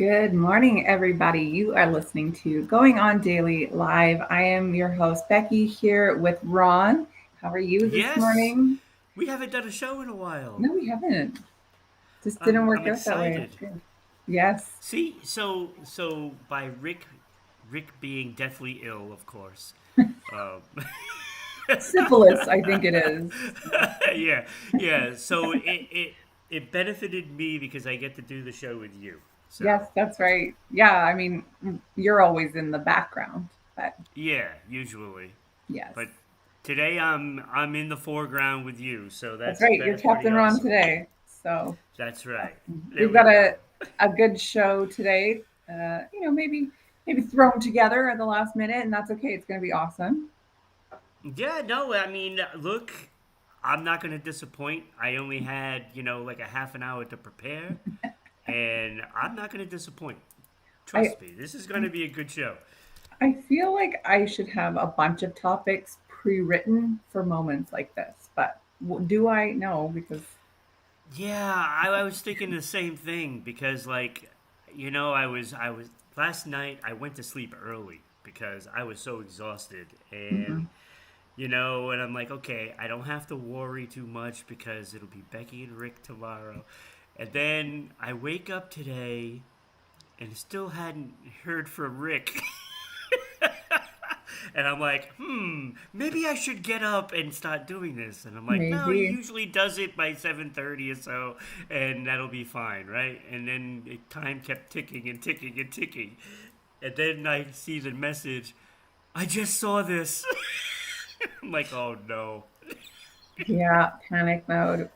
Good morning, everybody. You are listening to Going On Daily Live. I am your host, Becky, here with Ron. How are you this Yes, morning? we haven't done a show in a while. No, we haven't. Just didn't I'm work out that way. excited. It's good. Yes. See, so by Rick being deathly ill, of course. Um, Syphilis, I think it is. yeah, yeah. So it benefited me because I get to do the show with you. Yes, So that's right. Yeah, I mean, you're always in the background, but yeah, usually. yes, But today I'm in the foreground with you, so that's that's right. You're that's pretty Captain Ron awesome. today. So That's right. There we've we got go. a good show today. Maybe thrown together at the last minute, and that's okay. It's going to be awesome. Yeah, no, I mean, look, I'm not going to disappoint. I only had, like a half an hour to prepare, and I'm not going to disappoint. I Trust me, this is going to be a good show. I feel like I should have a bunch of topics pre-written for moments like this, but do I? No, because Yeah, I was thinking the same thing because, like, I was last night. I went to sleep early because I was so exhausted, mhm. and I'm like, okay, I don't have to worry too much because it'll be Becky and Rick tomorrow. And then I wake up today and still hadn't heard from Rick. And I'm like, maybe I should get up and start doing this. And I'm like, no, he Maybe. usually does it by 7:30 or so, and that'll be fine, right? And then time kept ticking and ticking and ticking. And then I see the message, I just saw this. I'm like, oh no. Yeah, panic mode.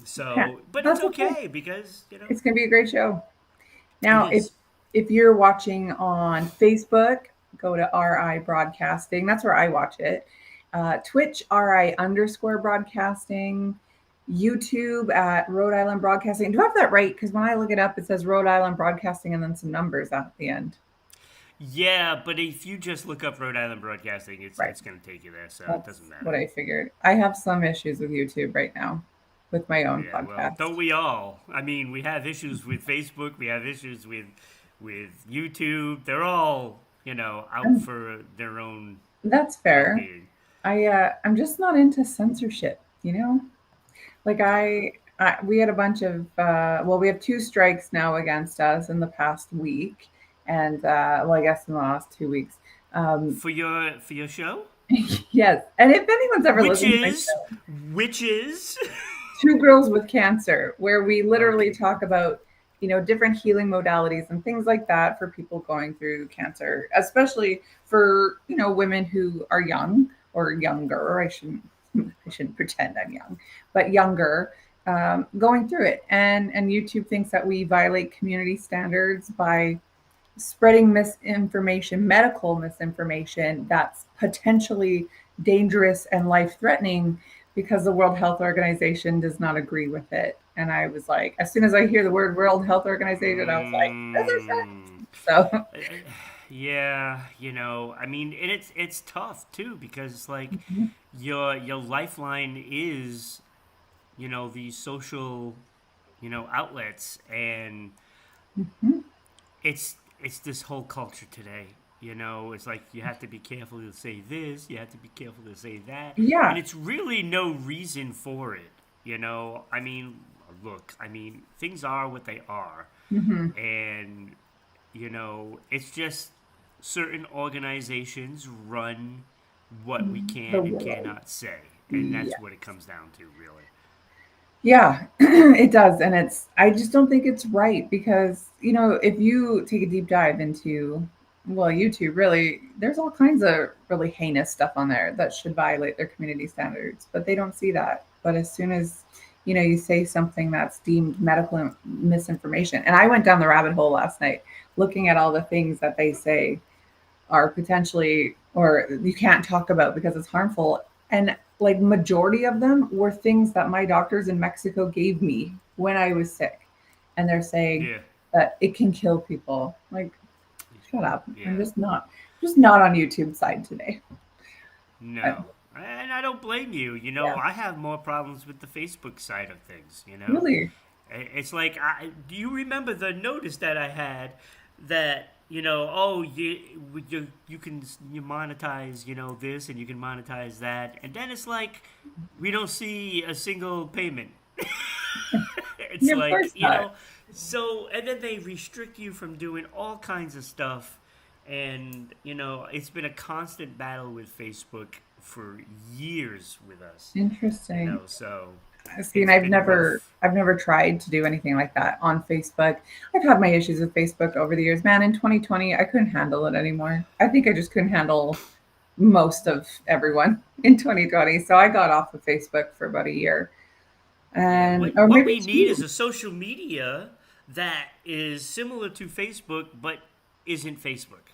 So, but it's That's okay. okay because, It's gonna be a great show. it Now, is. if you're watching on Facebook, go to RI Broadcasting. That's where I watch it. Twitch RI underscore broadcasting. YouTube at Rhode Island Broadcasting. Do I have that right? Because when I look it up, it says Rhode Island Broadcasting and then some numbers at the end. Yeah, but if you just look up Rhode Island Broadcasting, it's Right. it's gonna take you there, so it That's doesn't what matter. I figured. I have some issues with YouTube right now with my own Yeah, well, podcast. don't we all? I mean, we have issues with Facebook, we have issues with YouTube. They're all, out And for their own that's fair. well-being. I'm just not into censorship, you know? Like Yeah. we had a bunch of well, we have two strikes now against us in the past week, and well, I guess in the last 2 weeks. Um, For your show, yes, and if anyone's ever which listened to my is show, which is Two Girls with Cancer, where we literally okay. talk about different healing modalities and things like that for people going through cancer, especially for women who are young or younger. I shouldn't pretend I'm young, but younger, going through it. And YouTube thinks that we violate community standards by spreading misinformation, medical misinformation that's potentially dangerous and life threatening because the World Health Organization does not agree with it. And I was like, as soon as I hear the word World Health Organization, I was like, Mm, so uh, uh, yeah, I mean, and it's tough too because like your lifeline is these social outlets, and it's this whole culture today. It's like you have to be careful to say this, you have to be careful to say that, and yeah. it's really no reason for it. I mean, look, I mean, things are what they are, Hmm. and it's just certain organizations run what we The can and world. cannot say, and Yeah. that's what it comes down to, really. Yeah, it does. And I just don't think it's right because, if you take a deep dive into, well, YouTube, really, there's all kinds of really heinous stuff on there that should violate their community standards, but they don't see that. But as soon as, you say something that's deemed medical misinformation, and I went down the rabbit hole last night looking at all the things that they say are potentially or you can't talk about because it's harmful, and like majority of them were things that my doctors in Mexico gave me when I was sick, and they're saying Yeah, that it can kill people. Like, shut up. I'm yeah. just not on YouTube side today. No. And I don't blame you. Yeah, I have more problems with the Facebook side of things. really. It's like, do you remember the notice that I had that oh, you can you monetize this and you can monetize that, and then it's like we don't see a single payment. It's Yeah, of like course not. so, and then they restrict you from doing all kinds of stuff, and it's been a constant battle with Facebook for years with us. Interesting. So See, and it's been rough. I've never tried to do anything like that on Facebook. I've had my issues with Facebook over the years. Man, in 2020, I couldn't handle it anymore. I think I just couldn't handle most of everyone in 2020. So I got off of Facebook for about a year, Yeah, and or what maybe we need is two. a social media that is similar to Facebook but isn't Facebook.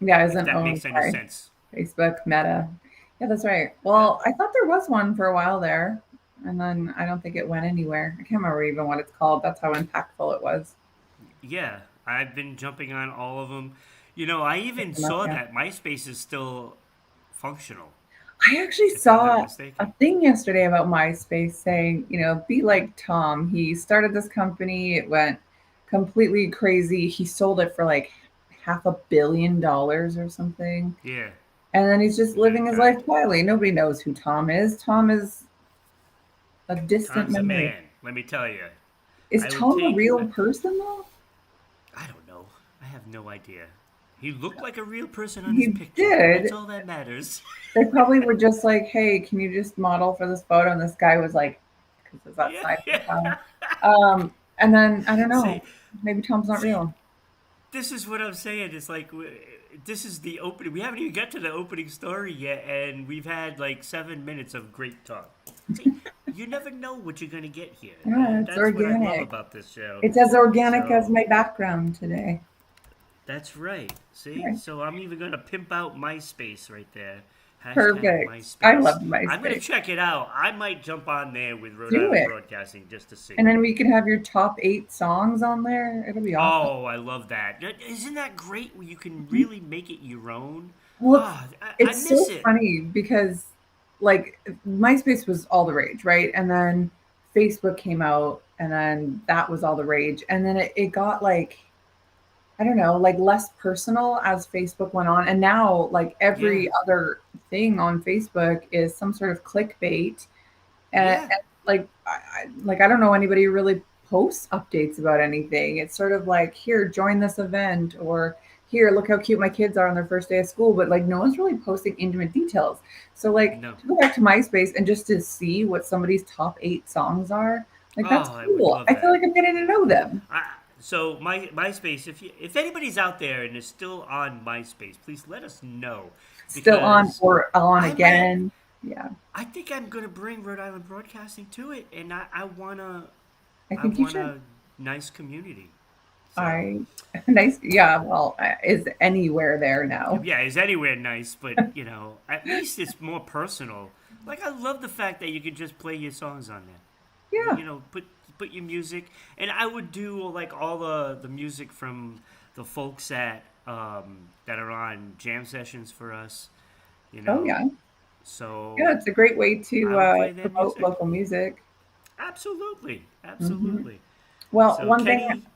Yeah, If isn't that owned makes any by sense. Facebook, Meta. Yeah, that's right. Yeah. Well, I thought there was one for a while there, and then I don't think it went anywhere. I can't remember even what it's called. That's how impactful it was. Yeah, I've been jumping on all of them. I Look even them up, saw yeah. that MySpace is still functional, I actually if I'm not saw a mistaken. thing yesterday about MySpace saying, be like Tom. He started this company, it went completely crazy. He sold it for like $500 million or something. Yeah, And then he's just and then living it his died. life quietly. Nobody knows who Tom is. Tom is a distant Tom's a memory. man, let me tell you. Is I would Tom a take. real person though? I don't know. I have no idea. He looked like a real person on his He picture, and that's did. all that matters. They probably were just like, "Hey, can you just model for this photo?" And this guy was like, "Because it's that Yeah, side yeah. profile." And then I don't See, know. Maybe Tom's not see, real. this is what I'm saying. It's like this is the opening. We haven't even got to the opening story yet, and we've had like 7 minutes of great talk. See, you never know what you're gonna get here. Yeah, it's That's what I love organic. about this show. It's as organic as So my background today. that's right. See, Right. so I'm even gonna pimp out MySpace right there. Hashtag Perfect. I MySpace. love I'm gonna MySpace. check it out. I might jump on there with Rhode Do Island it. Broadcasting just to see. And then we can have your top 8 songs on there. It'll be awesome. Oh, I love that. Isn't that great where you can really make it your own? Well, Ah, I it's miss so it. funny because like MySpace was all the rage, right? And then Facebook came out and then that was all the rage. And then it got like, I don't know, like less personal as Facebook went on. And now like Yeah, every other thing on Facebook is some sort of clickbait. yeah, And like I don't know anybody who really posts updates about anything. It's sort of like, here, join this event, or here, look how cute my kids are on their first day of school. But like no one's really posting intimate details. So like no. to go back to MySpace and just to see what somebody's top 8 songs are, like that's Oh, I would cool. love I feel that. like I'm getting to know them. So MySpace, if anybody's out there and is still on MySpace, please let us know Still on because or on I might. again. Yeah. I think I'm gonna bring Rhode Island Broadcasting to it, and I I think you want should. a nice community. So I nice. Yeah. Well, is anywhere there now? yeah, it's anywhere nice, but at least it's more personal. Like I love the fact that you can just play your songs on there. Yeah. Put your music, and I would do like all the music from the folks that are on jam sessions for us. You Oh know, yeah. Yeah, so it's a great way I to would play their promote music. local music. Absolutely, Hmm. absolutely. Well, So one thing,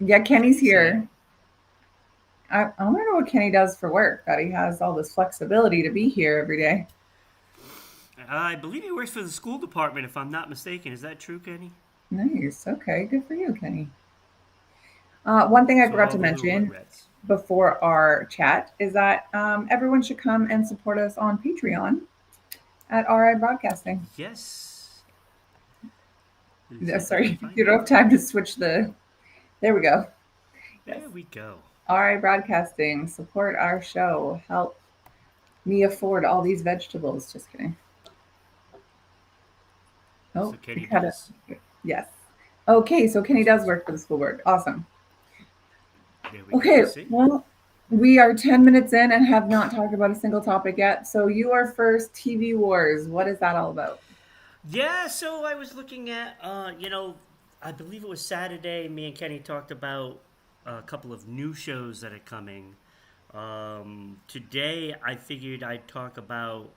yeah, Kenny's Kenny's here. here. I don't know what Kenny does for work, that he has all this flexibility to be here every day. I believe he works for the school department, if I'm not mistaken. Is that true, Kenny? Nice. Okay, good for you, Kenny. One thing I So forgot all to the little mention rugrats. before our chat is that everyone should come and support us on Patreon at RI Broadcasting. Yes. Let me Yeah, see if I can sorry, find you it. don't have time to switch the. There we go. Yes. There we go. RI Broadcasting, support our show. Help me afford all these vegetables. Just kidding. Oh, So we Kenny cut it. does. Yes. Okay, so Kenny That's does awesome. work for the school board. Awesome. There we go. Okay, See? well, we are 10 minutes in and have not talked about a single topic yet. So you are first. TV Wars. What is that all about? Yeah, so I was looking at, I believe it was Saturday, me and Kenny talked about a couple of new shows that are coming. Today, I figured I'd talk about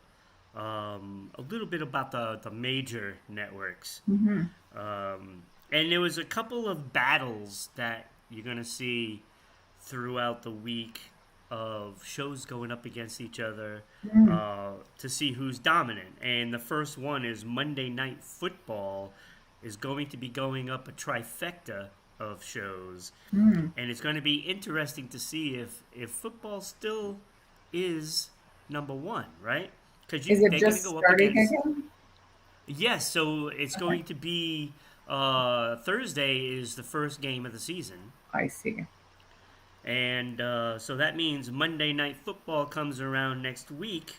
a little bit about the major networks. Hmm. Um, And there was a couple of battles that you're gonna see throughout the week of shows going up against each other Mm. to see who's dominant. And the first one is Monday Night Football is going to be going up a trifecta of shows, Mm. and it's going to be interesting to see if football still is number one, right? Because Is it they're going to just go up starting against. again? Yes, so it's Okay, going to be Thursday is the first game of the season, I see. and so that means Monday Night Football comes around next week.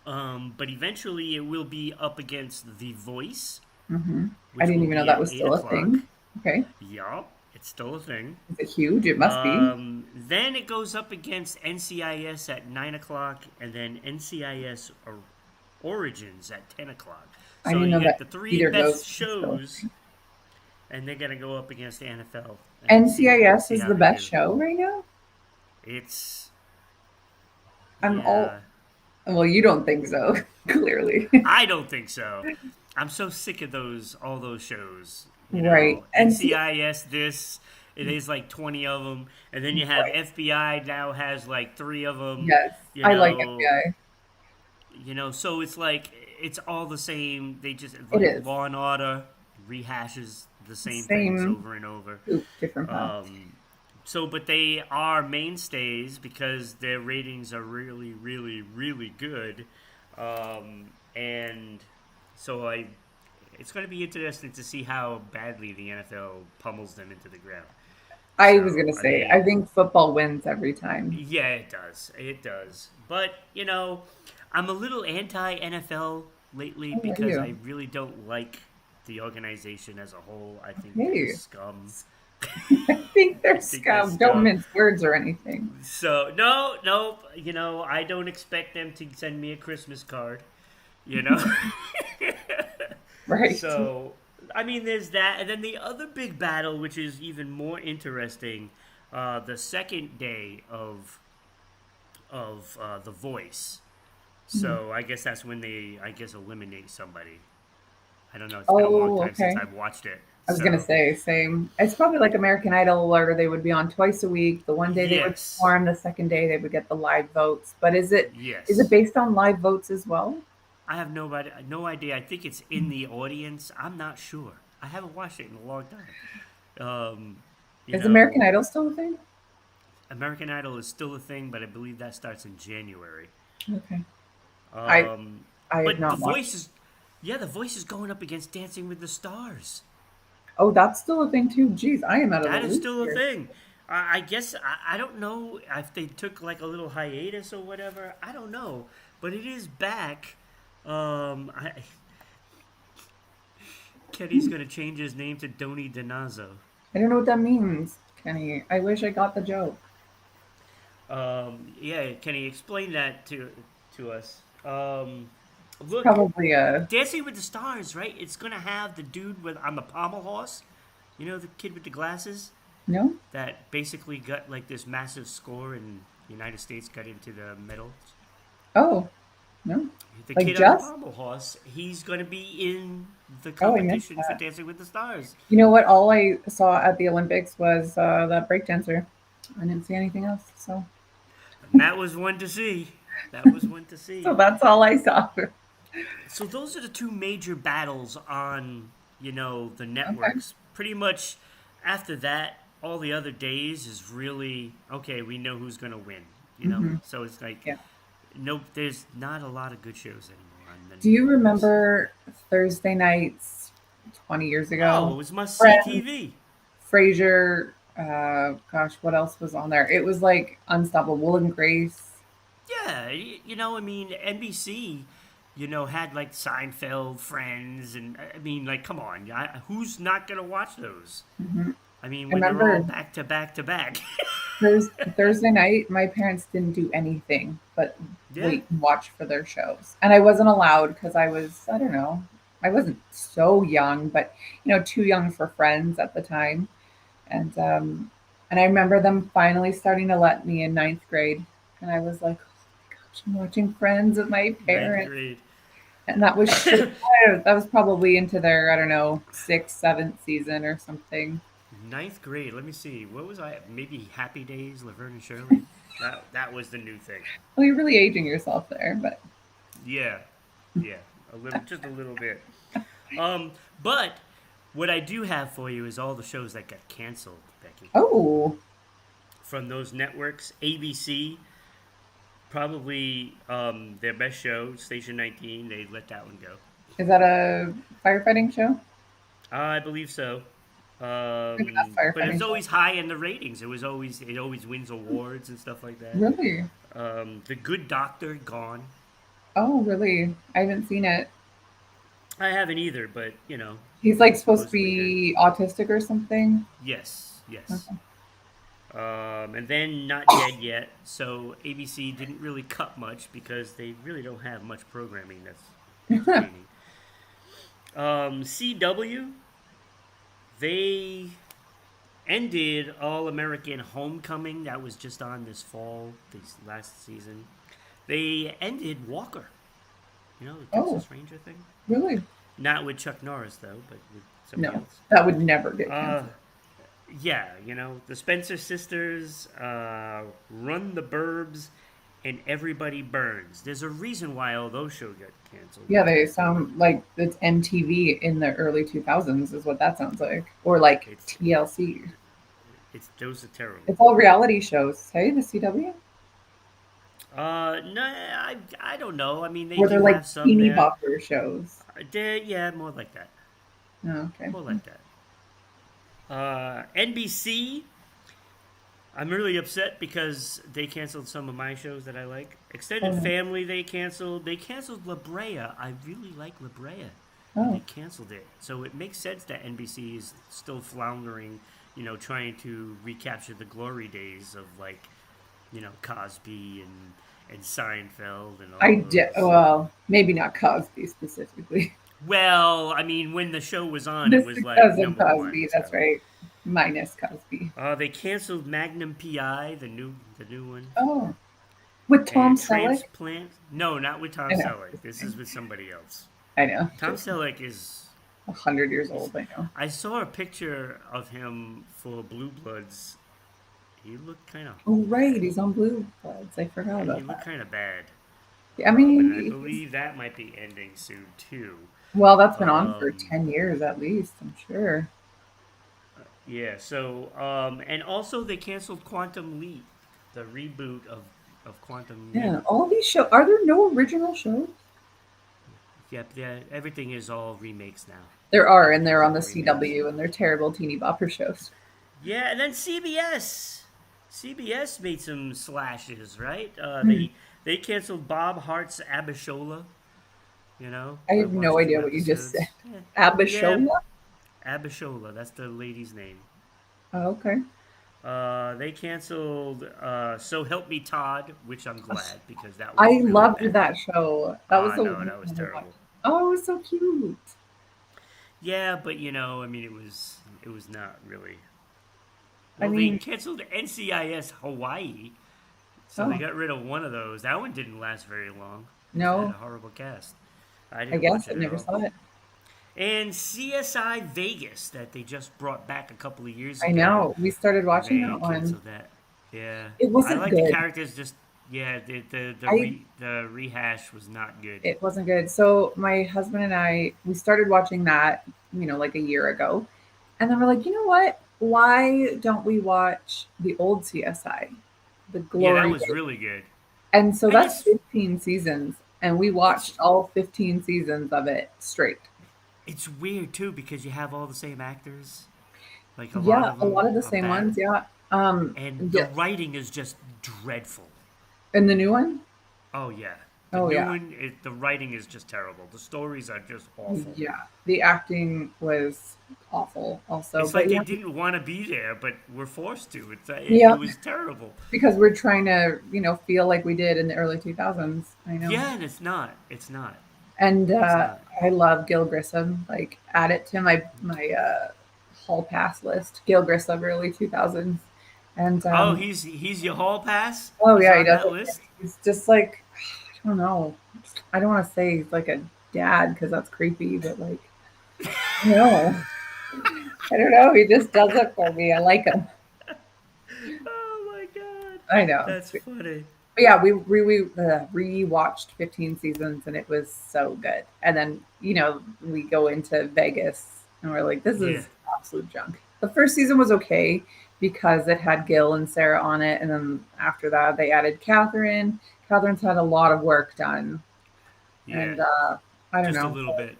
But eventually, it will be up against The Voice, Hmm. I which didn't will even know be that at was eight still a o'clock. thing. Okay. Yup, it's still a thing. Is it huge? It must be. Then it goes up against NCIS at 9 o'clock, and then NCIS Origins at 10 o'clock. I So didn't you know get that the three either of best those was still a shows, thing. and they're gonna go up against the NFL and NCIS see is how the they best do. show right now? It's I'm all, yeah, well, you don't think so, clearly. I don't think so. I'm so sick of those all those shows. You Right. know, NC, NCIS this it is like 20 of them, and then you have right. FBI now has like three of them. Yes. You I like know, FBI. so it's like it's all the same. They just It like is. Law and Order rehashes the same things Same over and over. poop, different path. Um, but they are mainstays because their ratings are really, really, really good, and so it's going to be interesting to see how badly the NFL pummels them into the ground. I was So gonna I say, I mean, think football wins every time. yeah, it does, it does. But I'm a little anti NFL lately Oh, are because you? I really don't like the organization as a whole. I think they're Okay. scum. I think I they're think they're scum. Don't scum. mince words or anything. So no, no, I don't expect them to send me a Christmas card. You know, Right. so I mean, there's that, and then the other big battle, which is even more interesting, the second day of The Voice. Mhm. So I guess that's when they, I guess, eliminate somebody. I don't know. It's been a long Oh, time since okay. I've watched it. I was gonna So say same. It's probably like American Idol, where they would be on twice a week. The one day they would yes, perform, the second day they would get the live votes. But is it yes. based on live votes as well? I have no idea. I think it's in the audience. I'm not sure. I haven't watched it in a long time. Um, you Is American know, Idol still a thing? American Idol is still a thing, but I believe that starts in January. Okay. I Um, I have but not watched. The Voice is going up against Dancing with the Stars. Oh, that's still a thing too. Geez, I am out of the That is loop still a here. thing. I guess I don't know if they took like a little hiatus or whatever. I don't know, but it is back. Kenny's gonna change his name to Donny Donazo. I don't know what that means, Kenny. I wish I got the joke. Yeah, Kenny, explain that to us. It's Look, probably a Dancing with the Stars, right? It's gonna have the dude with on the pommel horse. You know the kid with the glasses no. that basically got like this massive score and the United States got into the medals. Oh, no. The Like kid on the just. pommel horse, he's gonna be in the Oh, I missed competition for that. Dancing with the Stars. You know what? All I saw at the Olympics was that breakdancer. I didn't see anything else. And that was one to see. That was one to So see. that's all I saw. So those are the two major battles on, the Okay. networks. Pretty much after that, all the other days is really okay, we know who's gonna win. Hmm. So it's like Yeah. nope, there's not a lot of good shows anymore on the Do you networks. remember Thursday nights 20 years Oh, ago? it was must see Friends, TV. Frasier. Gosh, what else was on there? It was like Unstoppable, Will and Grace. Yeah, I mean, NBC, had like Seinfeld, Friends, and I mean, like, come on, who's not gonna watch those? Hmm. I mean, I when they're all remember back to back to back. Thursday night, my parents didn't do anything but Yeah, wait and watch for their shows. And I wasn't allowed because I don't know, I wasn't so young, but too young for Friends at the time. And I remember them finally starting to let me in ninth grade. And I was like, oh my gosh, I'm watching Friends with my ninth parents. grade. And that was probably into their, I don't know, sixth, seventh season or something. Ninth grade. Let me see. What was I? Maybe Happy Days, Laverne and Shirley. That was the new thing. Well, you're really aging yourself there, but Yeah, yeah, a little, just a little bit. But what I do have for you is all the shows that got canceled, Becky, oh, from those networks. ABC, probably their best show, Station 19. They let that one go. is that a firefighting show? I believe so. Maybe not But it's firefighting show. always high in the ratings. It always wins awards and stuff like that. Really? The Good Doctor gone. Oh, really? I haven't seen it. I haven't either, but He's like supposed to supposedly good. be autistic or something. Yes, yes. Okay. And then Not Dead Yet. So ABC didn't really cut much because they really don't have much programming that's entertaining. CW, they ended All American Homecoming. That was just on this fall, this last season. They ended Walker. The Oh, Texas Ranger thing. really? Not with Chuck Norris though, but with somebody No, else. that would never get Uh, canceled. yeah, the Spencer sisters, Run the Burbs, and Everybody Burns. There's a reason why all those shows got canceled. Yeah, they sound like it's MTV in the early 2000s, is what that sounds like. Or like It's TLC. it's those are terrible. It's all reality shows, hey, the CW? No, I don't know. I mean, they Where they're do like have some teeny there. bopper shows. Yeah, more like that. Oh, okay. More like that. NBC. I'm really upset because they canceled some of my shows that I like. Oh, Extended no. Family they canceled. They canceled La Brea. I really like La Brea. And they Oh, canceled it. So it makes sense that NBC is still floundering, trying to recapture the glory days of Cosby and Seinfeld and all those. well, maybe not Cosby specifically. Well, I mean, when the show was on, it This was like because of number one. Cosby, that's So right. Minus Cosby. they canceled Magnum PI, the new one. Oh, with Tom And Selleck? Transplant. No, not with Tom I know. Selleck. This is with somebody else. I know. Tom Just Selleck is 100 years he's. old, I know. I saw a picture of him for Blue Bloods. He looked kind of Oh, right. bad. He's on Blue Bloods. I forgot Yeah, he about looked that. kind of bad. Yeah, I And I mean, believe that might be ending soon too. well, that's been on for Um, 10 years at least, I'm sure. yeah. So and also they canceled Quantum Leap, the reboot of Quantum Leap. Yeah, all these shows. Are there no original shows? Yep. Yeah. Everything is all remakes now. There are, and Everything they're is on all the remakes. CW, and they're terrible teeny bopper shows. Yeah, and then CBS. CBS made some slashes, right? Hmm. They canceled Bob Hart's Abishola. I I have no watched two idea what you just said. episodes. Yeah, yeah, Abishola? Abishola. That's the lady's name. Oh, okay. They canceled So Help Me Todd, which I'm glad because that was I really loved bad. that show. That was Ah, the no, one that was I watched. terrible. Oh, it was so cute. Yeah, but I mean, it was not really. I Well, they mean, canceled NCIS Hawaii. So they oh, got rid of one of those. That one didn't last very long because it had no, a horrible cast. I I didn't watch guess I it at never all. saw it. And CSI Vegas that they just brought back a couple of years I ago. know. We started watching They that one. canceled that. Yeah, It I wasn't like the good. characters. Just yeah, I the rehash was not good. It wasn't good. So my husband and I, we started watching that, like a year ago. And then we're like, you know what? Why don't we watch the old CSI, the Yeah, that glory was days? really good. And so I that's just 15 seasons. And we it's watched all 15 seasons of it straight. it's weird too because you have all the same actors. Like a lot Yeah, of a lot them of the are same bad, ones. Yeah. and the Yeah. writing is just dreadful. And the new one? Oh yeah, the Oh, new yeah. one. The writing is just terrible. The stories are just awful. Yeah. The acting was awful also. It's But like they yeah, didn't want to be there, but were forced to. It yeah, was terrible. because we're trying to, feel like we did in the early 2000s. I know. Yeah, and it's not. It's not. And It's not. I love Gil Grissom. Like, add it to my hall pass list. Gil Grissom, early 2000s. And Oh, he's your hall pass. oh He's yeah, he on does that it. list. He's just like, I don't know. I don't want to say he's like a dad because that's creepy. But like, no, I don't know. He just does it for me. I like him. Oh my god, I know. that's funny. But yeah, we re-watched 15 seasons and it was so good. And then we go into Vegas and we're like, this is Yeah, absolute junk. The first season was okay because it had Gil and Sarah on it, and then after that they added Catherine. Catherine's had a lot of work done, yeah, and I don't just a know. little bit.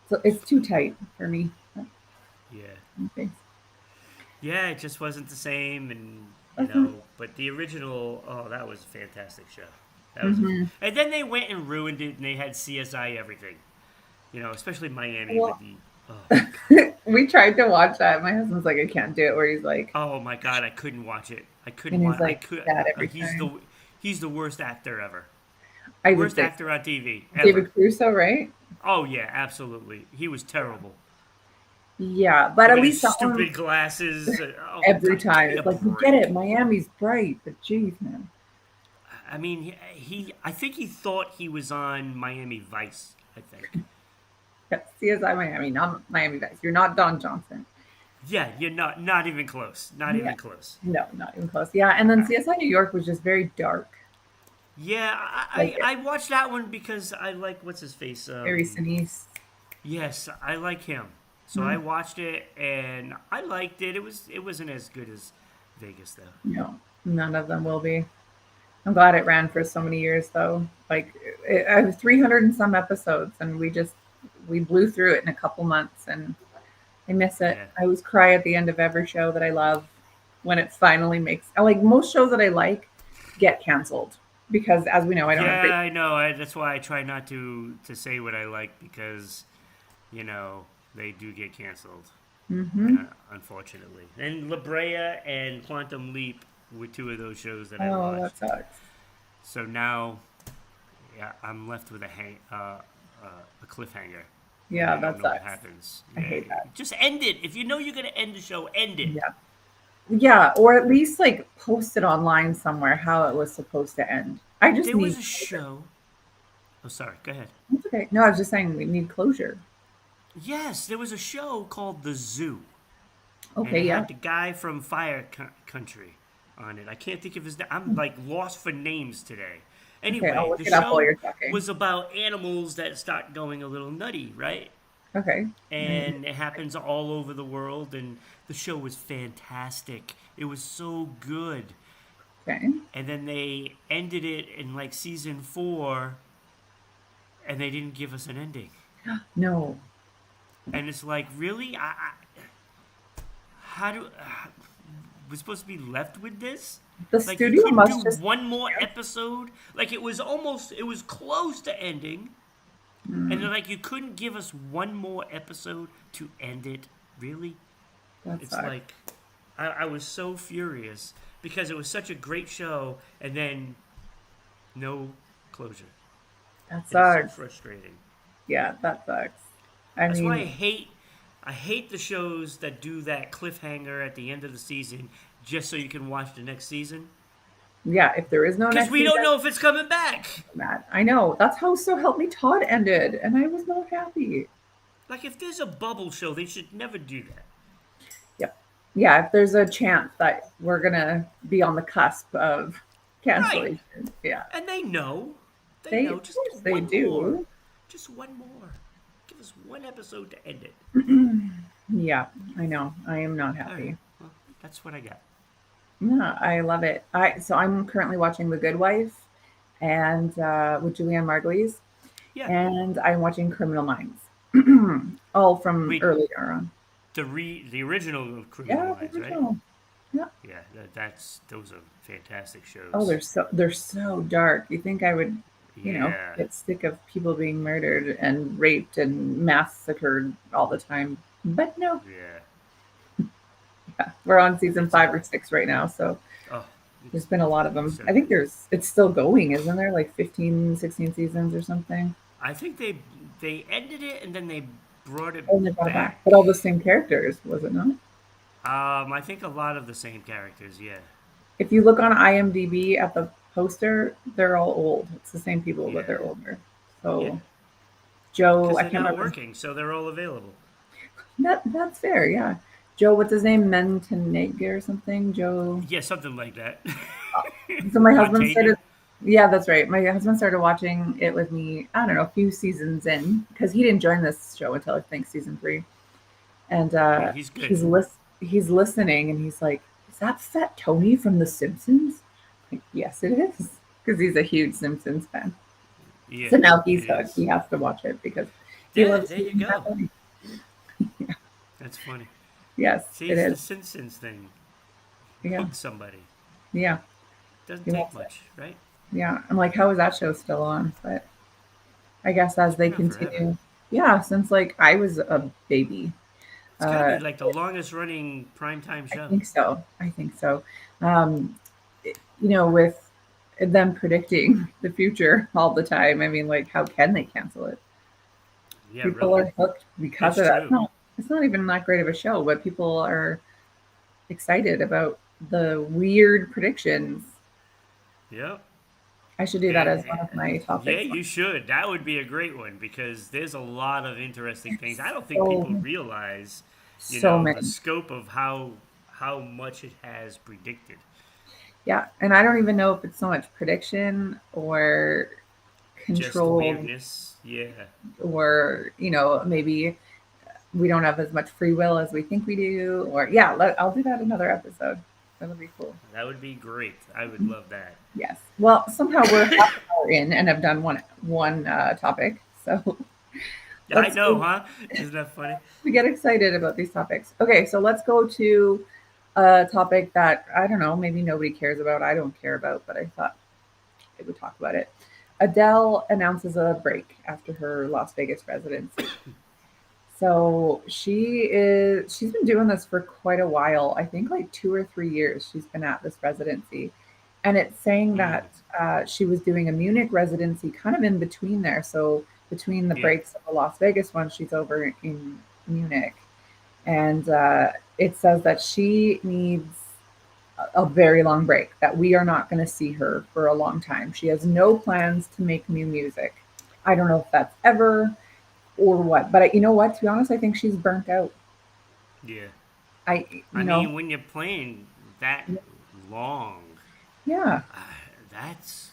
So it's too tight for me. Yeah, Okay. yeah, it just wasn't the same, and Mhm. but the original, oh, that was a fantastic show. That was Mhm. and then they went and ruined it, and they had CSI everything. Especially Miami with Well, the, oh my god. we tried to watch that. My husband's like, I can't do it. Where he's like, Oh my god, I couldn't watch it. I couldn't and he's watch. I like could. that every He's time. the worst actor ever. I would Worst say actor on TV ever. David Crusoe, right? Oh yeah, absolutely. He was terrible. Yeah, but at With his least that one stupid glasses. Oh every god, give time me a it's like we get it. break. Miami's bright, but geez, man. I mean, I think he thought he was on Miami Vice. I think. Yeah, CSI Miami, not Miami Vice. You're not Don Johnson. Yeah, you're not even close. Not Yeah, even close. no, not even close. Yeah, and then CSI New York was just very dark, Yeah, like I watched that one because I like what's his face. very Sinise. Yes, I like him. So I Hmm. watched it and I liked it. It wasn't as good as Vegas though. No, none of them will be. I'm glad it ran for so many years, though. Like, I have 300 and some episodes, and we blew through it in a couple months, and I miss it. Yeah. I always cry at the end of every show that I love when it finally makes. I like most shows that I like get canceled because, as we know, I don't have great. Yeah, I know. That's why I try not to say what I like because you know they do get canceled, Hmm. unfortunately. And La Brea and Quantum Leap were two of those shows that I Oh, that watched. sucks. So now, yeah, I'm left with a cliffhanger, and Yeah, I don't that know what sucks. happens. I Yeah, hate that. just end it. If you know you're gonna end the show, end it. Yeah. Yeah, or at least like post it online somewhere how it was supposed to end. I just There was need a closure. show. Oh, sorry. Go ahead. It's okay. No, I was just saying we need closure. Yes, there was a show called The Zoo, and Okay, it yeah. had the guy from Country on it. I can't think of his name. I'm like lost for names today. Okay, I'll Anyway, look the it up while show you're talking. was about animals that start going a little nutty, right? Okay. And it happens all over the world, and the show was fantastic. It was so good. Okay. And then they ended it in like season 4, and they didn't give us an ending. No. And it's like, really? How do we're supposed to be left with this? The Like you studio couldn't do must just one more episode. Like it was close to ending, and then like you couldn't give us one more episode to end it. Really? that It's sucks. like I was so furious because it was such a great show, and then no closure. That It is so sucks. frustrating. Yeah, that sucks. I That's why mean, I hate the shows that do that cliffhanger at the end of the season just so you can watch the next season. yeah, if there is no Because next we season, don't know if it's coming back. Matt, I know. That's how So Help Me Todd ended, and I was not happy. Like if there's a bubble show, they should never do that. Yep. Yeah, if there's a chance that we're gonna be on the cusp of Right. cancellation, yeah. And they know. They They know. of Just course they one more. do. Just one more. Give us one episode to end it. Yeah, I know. I am not All right. happy. Well, that's what I got. Yeah, I love it. I'm currently watching The Good Wife and with Julianne Margulies, Yeah. and I'm watching Criminal Minds, all from Wait, earlier on. the original Criminal Yeah, the Minds, right? original. Yeah. Yeah. That's those are fantastic Oh, shows. they're so dark. You think I would, Yeah. get sick of people being murdered and raped and massacred all the time, but no. Yeah. Yeah, we're on season It's 5 or 6 right now, so oh, there's it's been a lot of them. so I think good. it's still going, isn't there? Like 15, 16 seasons or something. I think they ended it and then they brought it Only brought it back, back. but all the same characters, was it not? I think a lot of the same characters. Yeah, If you look on IMDb at the poster, they're all old. It's the same people, but yeah, they're older. yeah. So Joe, Because I they're can't not remember. working, so they're all available. That's fair, yeah. Joe, what's his name? Mentenegger or something? Joe. Yeah, something like that. So my husband Montaigne. started, yeah, that's right. My husband started watching it with me, I don't know, a few seasons in, because he didn't join this show until I think season three. And Yeah, he's good. he's listening and he's like, "Is that Fat Tony from The Simpsons?" Like, yes, it is, because he's a huge Simpsons fan. Yeah, So now it he's hooked. is. He has to watch it because he Yeah, loves there you seeing Fat go. Tony. That's funny. Yes, See, it it's is. the Simpsons thing. Yeah, Hook somebody. yeah, Doesn't he take loves it. much, right? Yeah, I'm like, how is that show still on? But I guess as It's they been on forever. continue, yeah, since like I was a baby. It's got to Uh, be like the longest running primetime I show. think so. I think so. Um, with them predicting the future all the time, I mean, like, how can they cancel it? Yeah, People really. are hooked because It's of that. true. No, it's not even that great of a show, but people are excited about the weird predictions. Yep. I should do that And as one of my yeah, topics. you should. That would be a great one because there's a lot of interesting things. I don't think So, people realize, so the many. scope of how much it has predicted. Yeah, and I don't even know if it's so much prediction or Just controlled, weirdness. Yeah, or maybe we don't have as much free will as we think we do. Or yeah, I'll do that another episode. That'll be cool. that would be great. I would love that. Yes. Well, somehow we're half an hour in and have done one topic. So I let's know, go. huh? Isn't that funny? We get excited about these topics. Okay, so let's go to a topic that I don't know, maybe nobody cares about. I don't care about, but I thought I would talk about it. Adele announces a break after her Las Vegas residency. So she's been doing this for quite a while. I think like 2 or 3 years she's been at this residency. And it's saying Mm, that she was doing a Munich residency kind of in between there. So between the yeah, breaks of the Las Vegas one, she's over in Munich. And it says that she needs a very long break, that we are not going to see her for a long time. She has no plans to make new music. I don't know if that's ever or what, but you know what? To be honest, I think she's burnt out. yeah. I, I you know, mean, when you're playing that long, yeah, uh, that's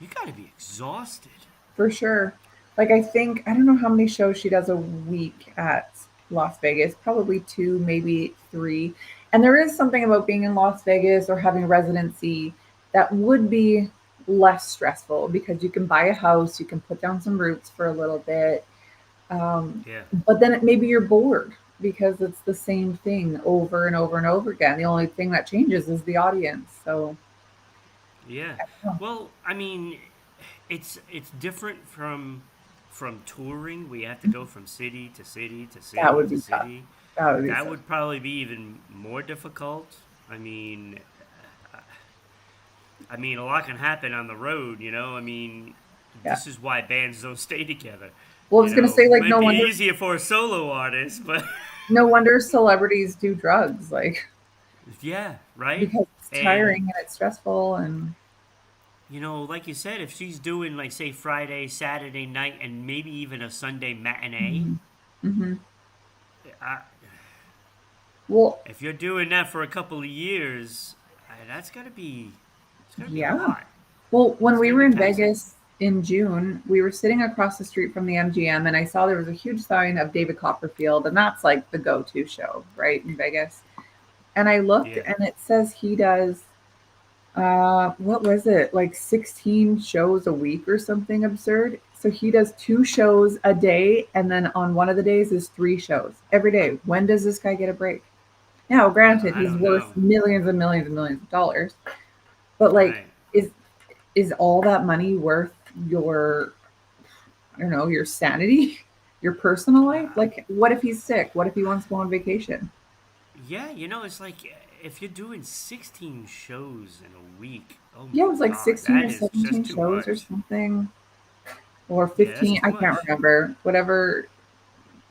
you got to be exhausted. for sure. Like, I think, I don't know how many shows she does a week at Las Vegas, probably two, maybe three. And there is something about being in Las Vegas or having residency that would be less stressful because you can buy a house, you can put down some roots for a little bit. Um, Yeah, but then maybe you're bored because it's the same thing over and over and over again. The only thing that changes is the audience. So, yeah. oh, Well, I mean, it's different from touring. We have to go from city to city to that city would to be tough. city. That would be That so. would probably be even more difficult. I mean, a lot can happen on the road. I mean, Yeah. this is why bands don't stay together. Well, I was gonna say, like, Might be easier for a solo artist, but no wonder celebrities do drugs, like, yeah, right. because it's And tiring and it's stressful and like you said, if she's doing like say Friday, Saturday night, and maybe even a Sunday matinee, mhm. Mhm. I, Well, if you're doing that for a couple of years, it's gotta be a yeah. lot. Well, when It's we gotta were be in taxing. Vegas in June, we were sitting across the street from the MGM and I saw there was a huge sign of David Copperfield, and that's like the go-to show, right, in Vegas. And I looked Yeah, and it says he does what was it? Like 16 shows a week or something absurd. So he does 2 shows a day and then on one of the days is 3 shows every day. When does this guy get a break? Now, granted, I he's don't worth know. millions and millions and millions of dollars, but like, Right. is all that money worth your, I don't know, your sanity, your personal life? Like, what if he's sick? What if he wants to go on vacation? Yeah, it's like if you're doing 16 shows in a week. Oh Yeah, my it was like God, 16 that or is 17 just too shows or much. something, or Yeah, that's 15. too I can't much. remember. Whatever,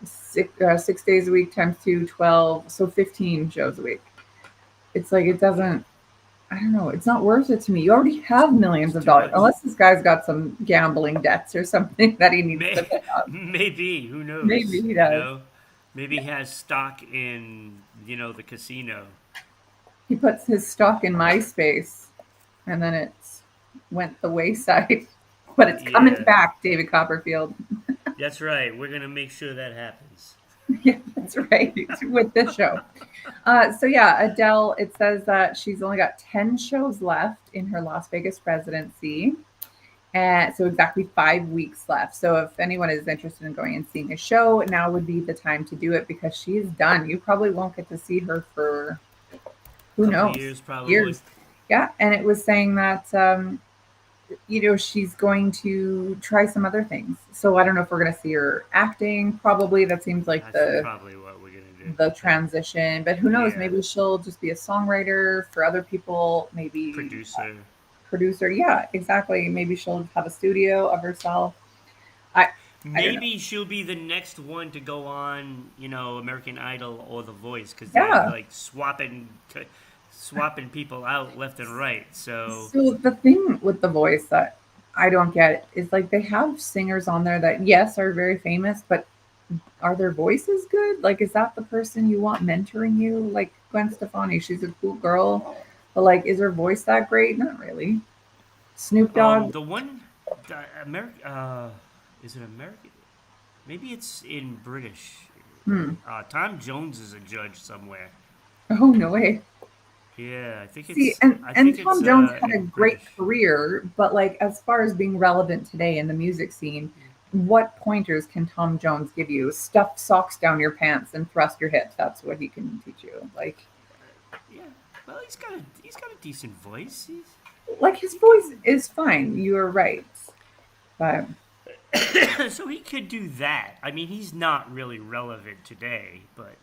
6 days a week times two, 12. So 15 shows a week. It's like, it Yeah. doesn't. I don't know. It's not worth it to me. You already have It's millions of too dollars, much. unless this guy's got some gambling debts or something that he needs to May, pay off. maybe, who Maybe knows? he You does. know, maybe he has stock in the casino. He puts his stock in MySpace, and then it went the wayside. But it's coming Yeah, back, David Copperfield. that's right. We're gonna make sure that happens. Yeah, that's right. With this show. So yeah, Adele. It says that she's only got 10 shows left in her Las Vegas residency, and so exactly 5 weeks left. So if anyone is interested in going and seeing a show, now would be the time to do it because she is done. You probably won't get to see her for who Couple knows years probably. years. Yeah, and it was saying that she's going to try some other things. So I don't know if we're going to see her acting. Probably that seems like That's the probably what we're gonna do. the transition. But who knows? Yeah, Maybe she'll just be a songwriter for other people. Maybe producer. producer. Yeah, exactly. Maybe she'll have a studio of herself. I I don't know. Maybe she'll be the next one to go on, American Idol or The Voice, because they're Yeah. like swapping people out left and right. So So the thing with The Voice that I don't get is like they have singers on there that yes are very famous, but are their voices good? Like, is that the person you want mentoring you? Like Gwen Stefani, she's a cool girl, but like, is her voice that great? Not really. Snoop Dogg, the one, American, is it American? Maybe it's in British. hmm. Tom Jones is a judge somewhere. Oh no way. Yeah, See, and Tom Jones had a in great British. career, but like as far as being relevant today in the music scene, what pointers can Tom Jones give you? Stuff socks down your pants and thrust your hips. That's what he can teach you. Yeah, well, he's got a decent voice. Like his He voice can is fine. You are right, but so he could do that. I mean, he's not really relevant today, but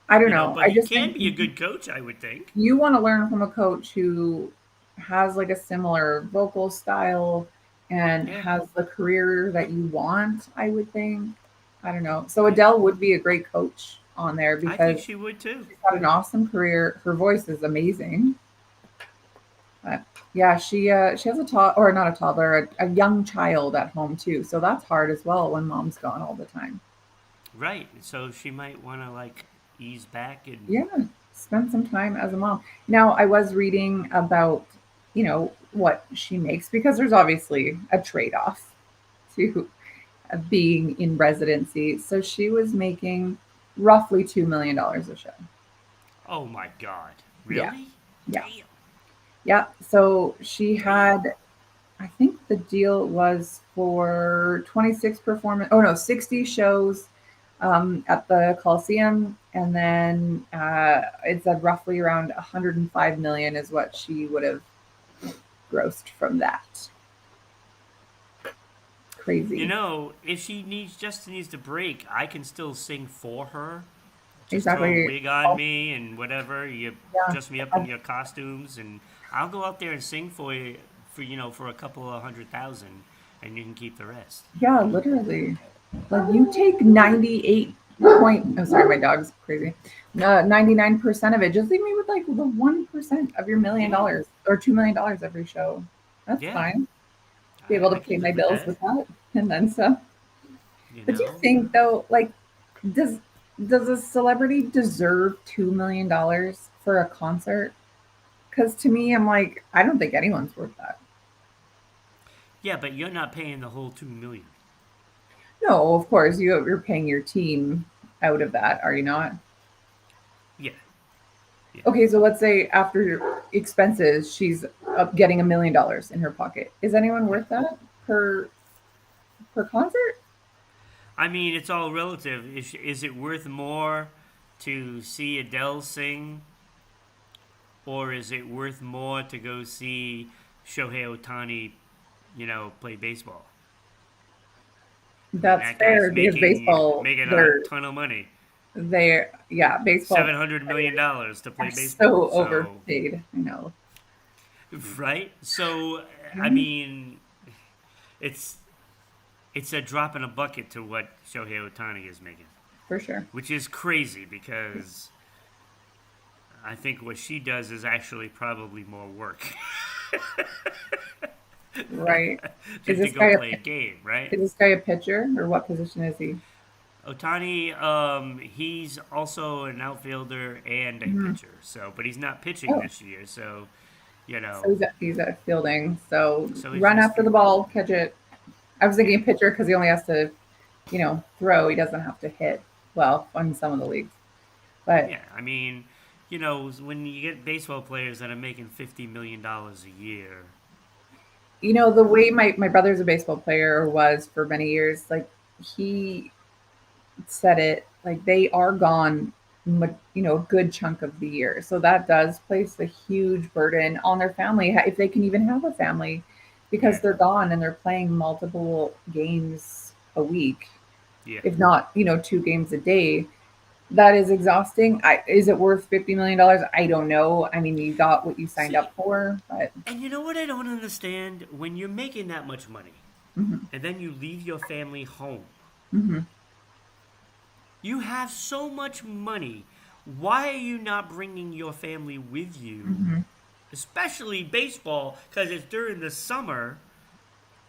I don't know. but I he just can think be a good coach, I would think. you want to learn from a coach who has like a similar vocal style and Yeah, has the career that you want, I would think. I don't know. So Adele would be a great coach on there I think because she would too. she's got an awesome career. Her voice is amazing. But yeah, she has a or not a toddler, a young child at home too. So that's hard as well when mom's gone all the time. Right. So she might want to like ease back and Yeah, spend some time as a mom. Now, I was reading about, what she makes because there's obviously a trade-off to being in residency. So she was making roughly $2 million a show. oh my god. Yeah, Really? yeah, Damn. yeah. So she Damn. had, I think the deal was for 26 performance. Oh no, 60 shows at the Coliseum, and then it said roughly around 105 million is what she would have grossed from that. Crazy. If she needs to break, I can still sing for her. Just throw a Exactly. wig on me and whatever. You Yeah. dress me up in I- your costumes, and I'll go out there and sing for you for a couple of 100,000, and you can keep the rest. yeah, literally. Like you take 98 point. Oh, sorry, my dog's crazy. 99% of it. Just leave me with like the 1% of your million Yeah, dollars or $2 million every show. That's yeah, fine. Be able to I pay can my live with bills that. with that and then some. You But do you know. think though, like, does does a celebrity deserve $2 million for a concert? Because to me, I'm like, I don't think anyone's worth that. Yeah, but you're not paying the whole 2 million. No, of course you're paying your team out of that, are you not? Yeah, yeah. Okay, so let's say after expenses, she's up getting $1 million in her pocket. Is anyone No. worth that per concert? I mean, it's all relative. Is it worth more to see Adele sing, or is it worth more to go see Shohei Otani, play baseball? I mean, That's that guy's fair because baseball, making a ton of money. yeah, baseball $700 million to are play baseball. so So, overpaid. I know. right? So, I Mhm. mean, it's it's a drop in a bucket to what Shohei Otani is making, For sure. which is crazy because I think what she does is actually probably more work. Right. Is Just to this go guy a play a game, right? is this guy a pitcher or what position is he? Otani, he's also an outfielder and a Mhm. pitcher. So, but he's not pitching Oh, this year. So, you so know, he's at fielding. So so he's run just after the fielding. ball, catch it. I was Yeah, thinking pitcher because he only has to, throw. He doesn't have to hit. Well, in some of the leagues, but yeah. I mean, when you get baseball players that are making $50 million a year, the way my brother's a baseball player or was for many years, like he said it, like they are gone, a good chunk of the year. So that does place a huge burden on their family if they can even have a family, because yeah, they're gone and they're playing multiple games a week, yeah. if not, 2 games a day. That is exhausting. Is it worth $50 million? I don't know. I mean, you got what you signed See, up for, but and you know what I don't understand? When you're making that much money, hmm and then you leave your family home, hmm you have so much money. Why are you not bringing your family with you? hmm Especially baseball, because it's during the summer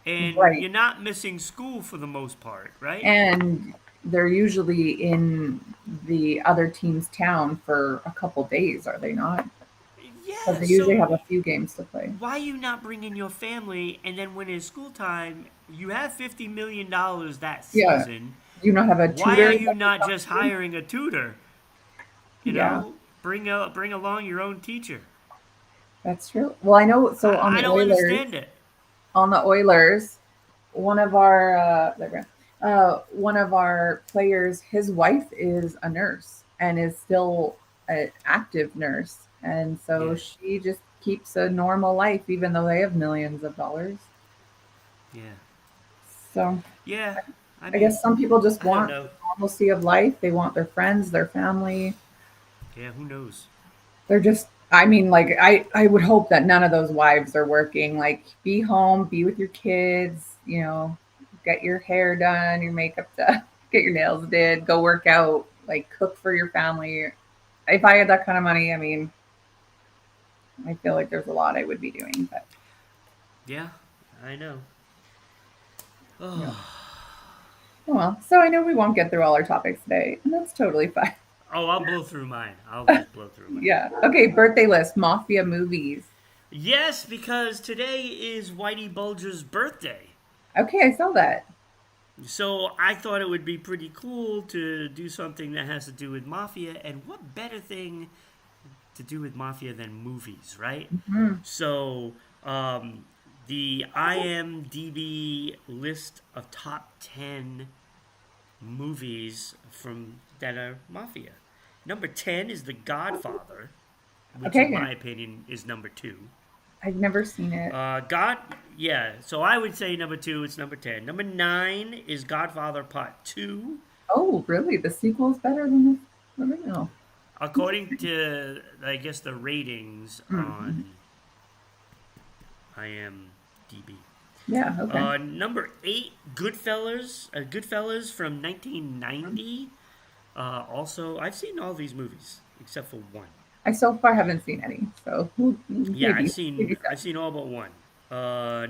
and right. you're not missing school for the most part, right? And they're usually in the other team's town for a couple days, are they not? Because Yeah, they usually so have a few games to play. why are you not bringing your family and then when it's school time, you have $50 million that Yeah. season. Do you not have a Why are tutor you that could not come just to you? hiring a tutor? Yeah, Bring along your own teacher. that's true. Well, I know. So I don't understand it. On the Oilers, one of our one of our players, his wife is a nurse and is still an active nurse, and so Yeah, she just keeps a normal life even though they have millions of dollars. yeah, So yeah. I I mean, guess some people just I don't want know. the normalcy of life. They want their friends, their family. Yeah, who knows? They're just, I mean, like, I would hope that none of those wives are working. Like, be home, be with your kids, get your hair done, your makeup done, get your nails did, go work out, like, cook for your family. If I had that kind of money, I mean, I feel like there's a lot I would be doing, but Yeah, I know. yeah. Oh, Oh, well, so I know we won't get through all our topics today, and that's totally fine. I'll blow through mine. I'll just blow through mine. Yeah. Okay, birthday list, mafia movies. Yes, because today is Whitey Bulger's birthday. Okay, I saw that. So I thought it would be pretty cool to do something that has to do with mafia, and what better thing to do with mafia than movies, right? Hmm. So the IMDb list of top 10 movies from that are mafia. Number 10 is The Godfather, which in Okay, my opinion is number 2. I've never seen it. God, yeah. So I would say number 2. It's number 10. Number 9 is Godfather Part 2. Oh, really? The sequel is better than the original. According to I guess the ratings Mm-hmm. on IMDb. Yeah. Okay. Number 8, Goodfellas. Goodfellas from 1990. Also, I've seen all these movies except for one. I so far haven't seen any. So Yeah, I've maybe seen I've seven. seen all but one.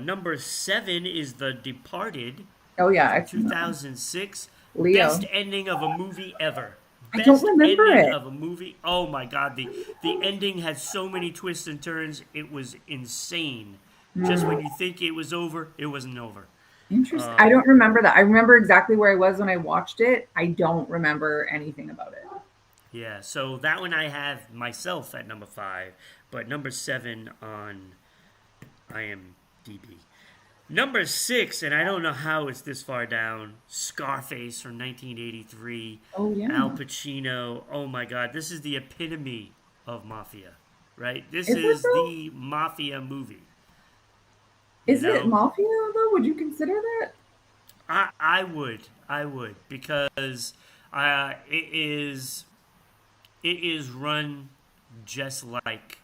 Number 7 is The Departed Oh yeah, from I've seen that one. 2006. Best Leo. ending of a movie ever. I don't Best remember ending it. of a movie. Oh my god, the ending had so many twists and turns. It was insane. Just when Hmm. you think it was over, it wasn't over. Interesting. I Um, don't remember that. I remember exactly where I was when I watched it. I don't remember anything about it. yeah, so that one I have myself at number 5, but number 7 on IMDb. Number 6, and I don't know how it's this far down, Scarface from 1983, Oh Al yeah. Pacino. Oh my god, this is the epitome of mafia, right? This Is it is though? the mafia movie, you Is it know? mafia though? Would you consider that? I would, because it is run just like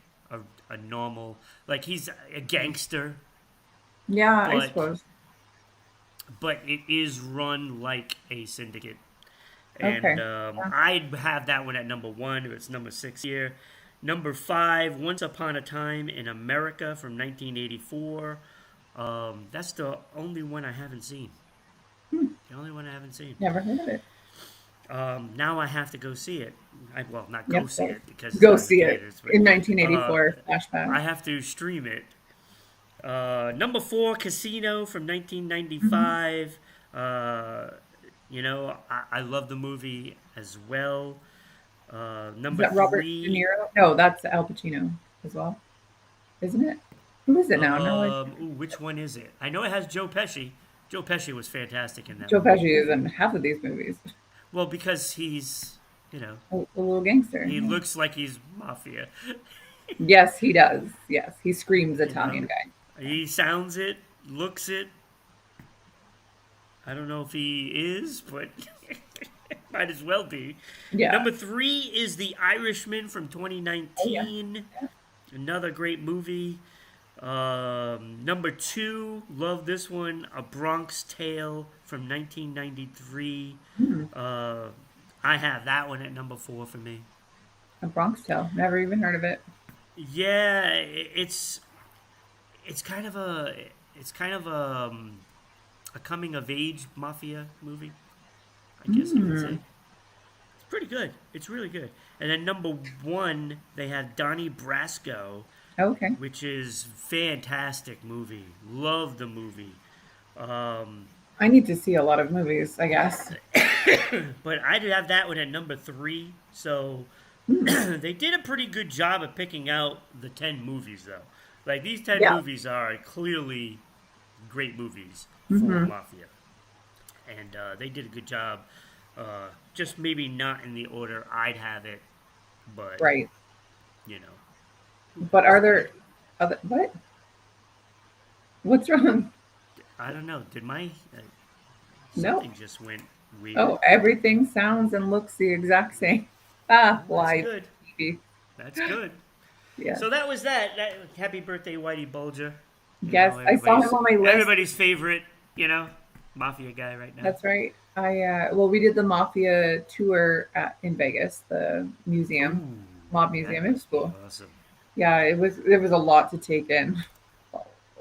a normal, like he's a gangster, Yeah, I but suppose. it is run like a syndicate. And Okay. Yeah. I'd have that one at number 1. It's number 6 here. Number five, Once Upon a Time in America from 1984. That's the only one I haven't seen. Hmm, The only one I haven't seen. never heard of it. Now I have to go see it. Well, not go Yep, see so it because it's go not in the see it theaters, but in uh, 1984 flashback. I have to stream it. Number four, Casino from Mhm. 1995. Uh, I love the movie as well. Is Number that Robert De three, Niro? No, that's Al Pacino as well, isn't it? Who is it now? No, like which one is it? I know it has Joe Pesci. Joe Pesci was fantastic in that Joe movie. Pesci is in half of these movies. Well, because he's, you know, A little gangster. he Yeah. looks like he's mafia. Yes, he does. Yes, he screams You know, Italian guy. he sounds it, looks it. I don't know if he is, but might as well be. Yeah. Number three is The Irishman from Oh yeah. 2019. Another great movie. Number two, love this one, A Bronx Tale from 1993. Hmm. Uh, I have that one at number four for me. A Bronx Tale. Never even heard of it. Yeah, it's kind of a coming of age mafia movie, I guess you would Hmm. say. It's pretty good. It's really good. And then number one, they had Donnie Brasco, Okay. which is fantastic movie. Love the movie. Um, I need to see a lot of movies, I guess. but I'd have that one at number three. So Hmm. they did a pretty good job of picking out the 10 movies, though. Like, these 10 Yeah. movies are clearly great movies for Hmm. Mafia. And they did a good job. Just maybe not in the order I'd have it, but, Right. you know, But are there other what? What's wrong? I don't know. Did my. No. Something just went weird. Oh, everything sounds and looks the exact same. Ah, Well, that's live good. TV. That's good. Yes. So that was that. Happy birthday, Whitey Bulger. Yes, I saw him on my list. Everybody's favorite, you know, mafia guy right now. That's right. Well, we did the Mafia tour in Vegas, the museum, Ooh, mob that museum. It was must be cool. awesome. Yeah, it was a lot to take in.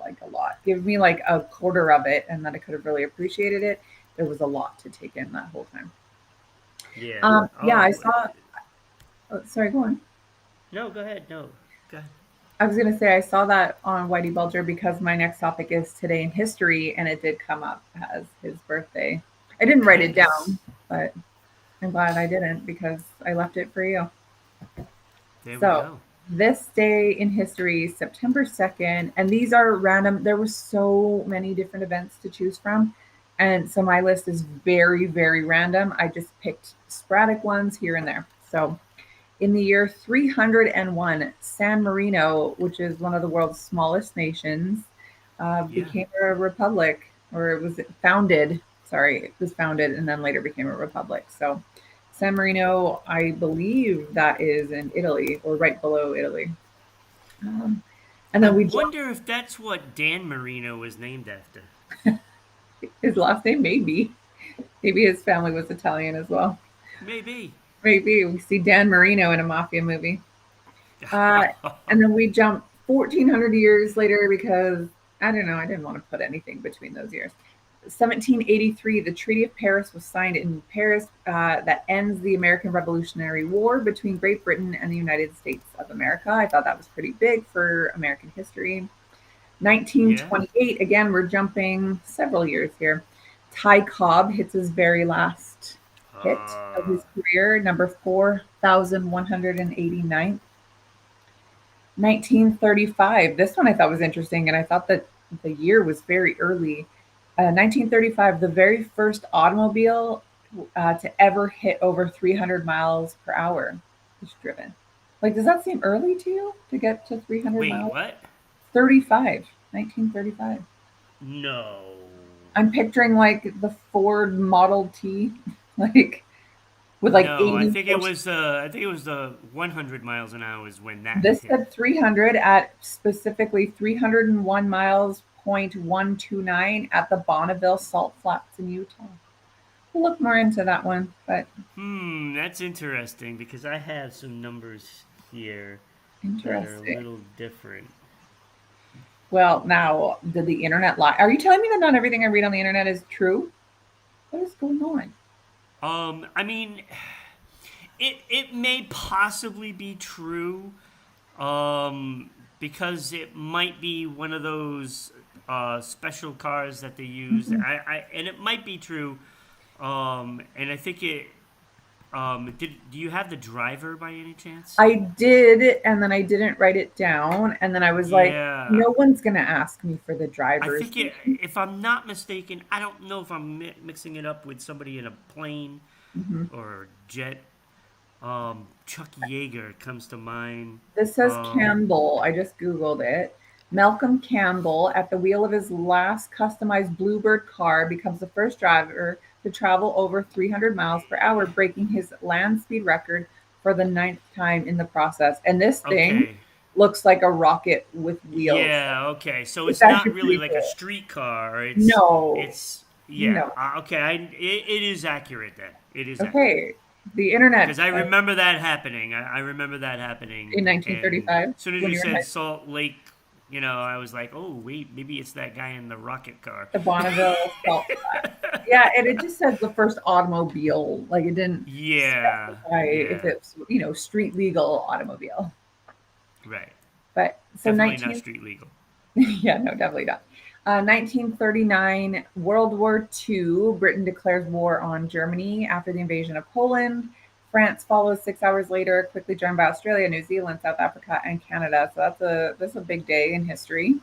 Like a lot. Give me like a quarter of it, and then I could have really appreciated it. There was a lot to take in that whole time. Yeah. Yeah, I Oh, saw. Oh, sorry, go on. no, go ahead. No, go ahead. I was gonna say I saw that on Whitey Bulger because my next topic is today in history, and it did come up as his birthday. I didn't write it down, Nice. but I'm glad I didn't because I left it for you. There we So, go. this day in history, September 2nd, and these are random. There were so many different events to choose from. And so my list is very, very random. I just picked sporadic ones here and there. So, in the year 301, San Marino, which is one of the world's smallest nations, Yeah. became a republic, or it was founded. Sorry, it was founded and then later became a republic. So, San Marino, I believe that is in Italy or right below Italy. Um, and I then we jumped wonder if that's what Dan Marino was named after. his last name, maybe. Maybe his family was Italian as well. Maybe. Maybe we see Dan Marino in a mafia movie. Uh, and then we jump 1400 years later because I don't know, I didn't want to put anything between those years. 1783, the Treaty of Paris was signed in Paris that ends the American Revolutionary War between Great Britain and the United States of America. I thought that was pretty big for American history. Yeah. 1928, again, we're jumping several years here. Ty Cobb hits his very last hit of Uh, his career, number 4,189. 1935. This one I thought was interesting, and I thought that the year was very early. 1935, the very first automobile to ever hit over 300 miles per hour was driven. Like, does that seem early to you to get to 300 wait, miles? what? 35, 1935. No. I'm picturing like the Ford Model T, like with like No, 80 horse. I think it was the 100 miles an hour is when that This hit. said 300 at specifically 301 miles point 129 at the Bonneville Salt Flats in Utah. We'll look more into that one, but That's interesting because I have some numbers here. that are a Interesting. little different. Well, now, did the internet lie? Are you telling me that not everything I read on the internet is true? What is going on? I mean, it may possibly be true, um, because it might be one of those special cars that they use. Mhm. And it might be true. And I think it. Do you have the driver by any chance? I did, and then I didn't write it down, and then I was like, Yeah, no one's gonna ask me for the I driver's think name. if I'm not mistaken, I don't know if I'm mixing it up with somebody in a plane Mhm. or jet. Chuck Yeager comes to mind. This says Um, Campbell. I just Googled it. Malcolm Campbell, at the wheel of his last customized Bluebird car, becomes the first driver to travel over 300 miles per hour, breaking his land speed record for the ninth time in the process. And this thing okay. looks like a rocket with wheels. Yeah, okay. So It's it's not actually really pretty like a cool. street car. No, It's yeah. no. Okay, it is accurate then. It is accurate. Okay. The internet Because I remember that happening. I remember that happening. in And 1935 as soon as when you you were in said high Salt Lake, I was like, oh, wait, maybe it's that guy in the rocket car. the Bonneville Salt Flats. Yeah, and it just says the first automobile. Like it didn't Yeah, specify if yeah, it's street legal automobile. right. But so Definitely not 19 street legal. yeah, no, definitely not. 1939, World War II. Britain declares war on Germany after the invasion of Poland. France follows 6 hours later, quickly joined by Australia, New Zealand, South Africa, and Canada. So that's a big day in history.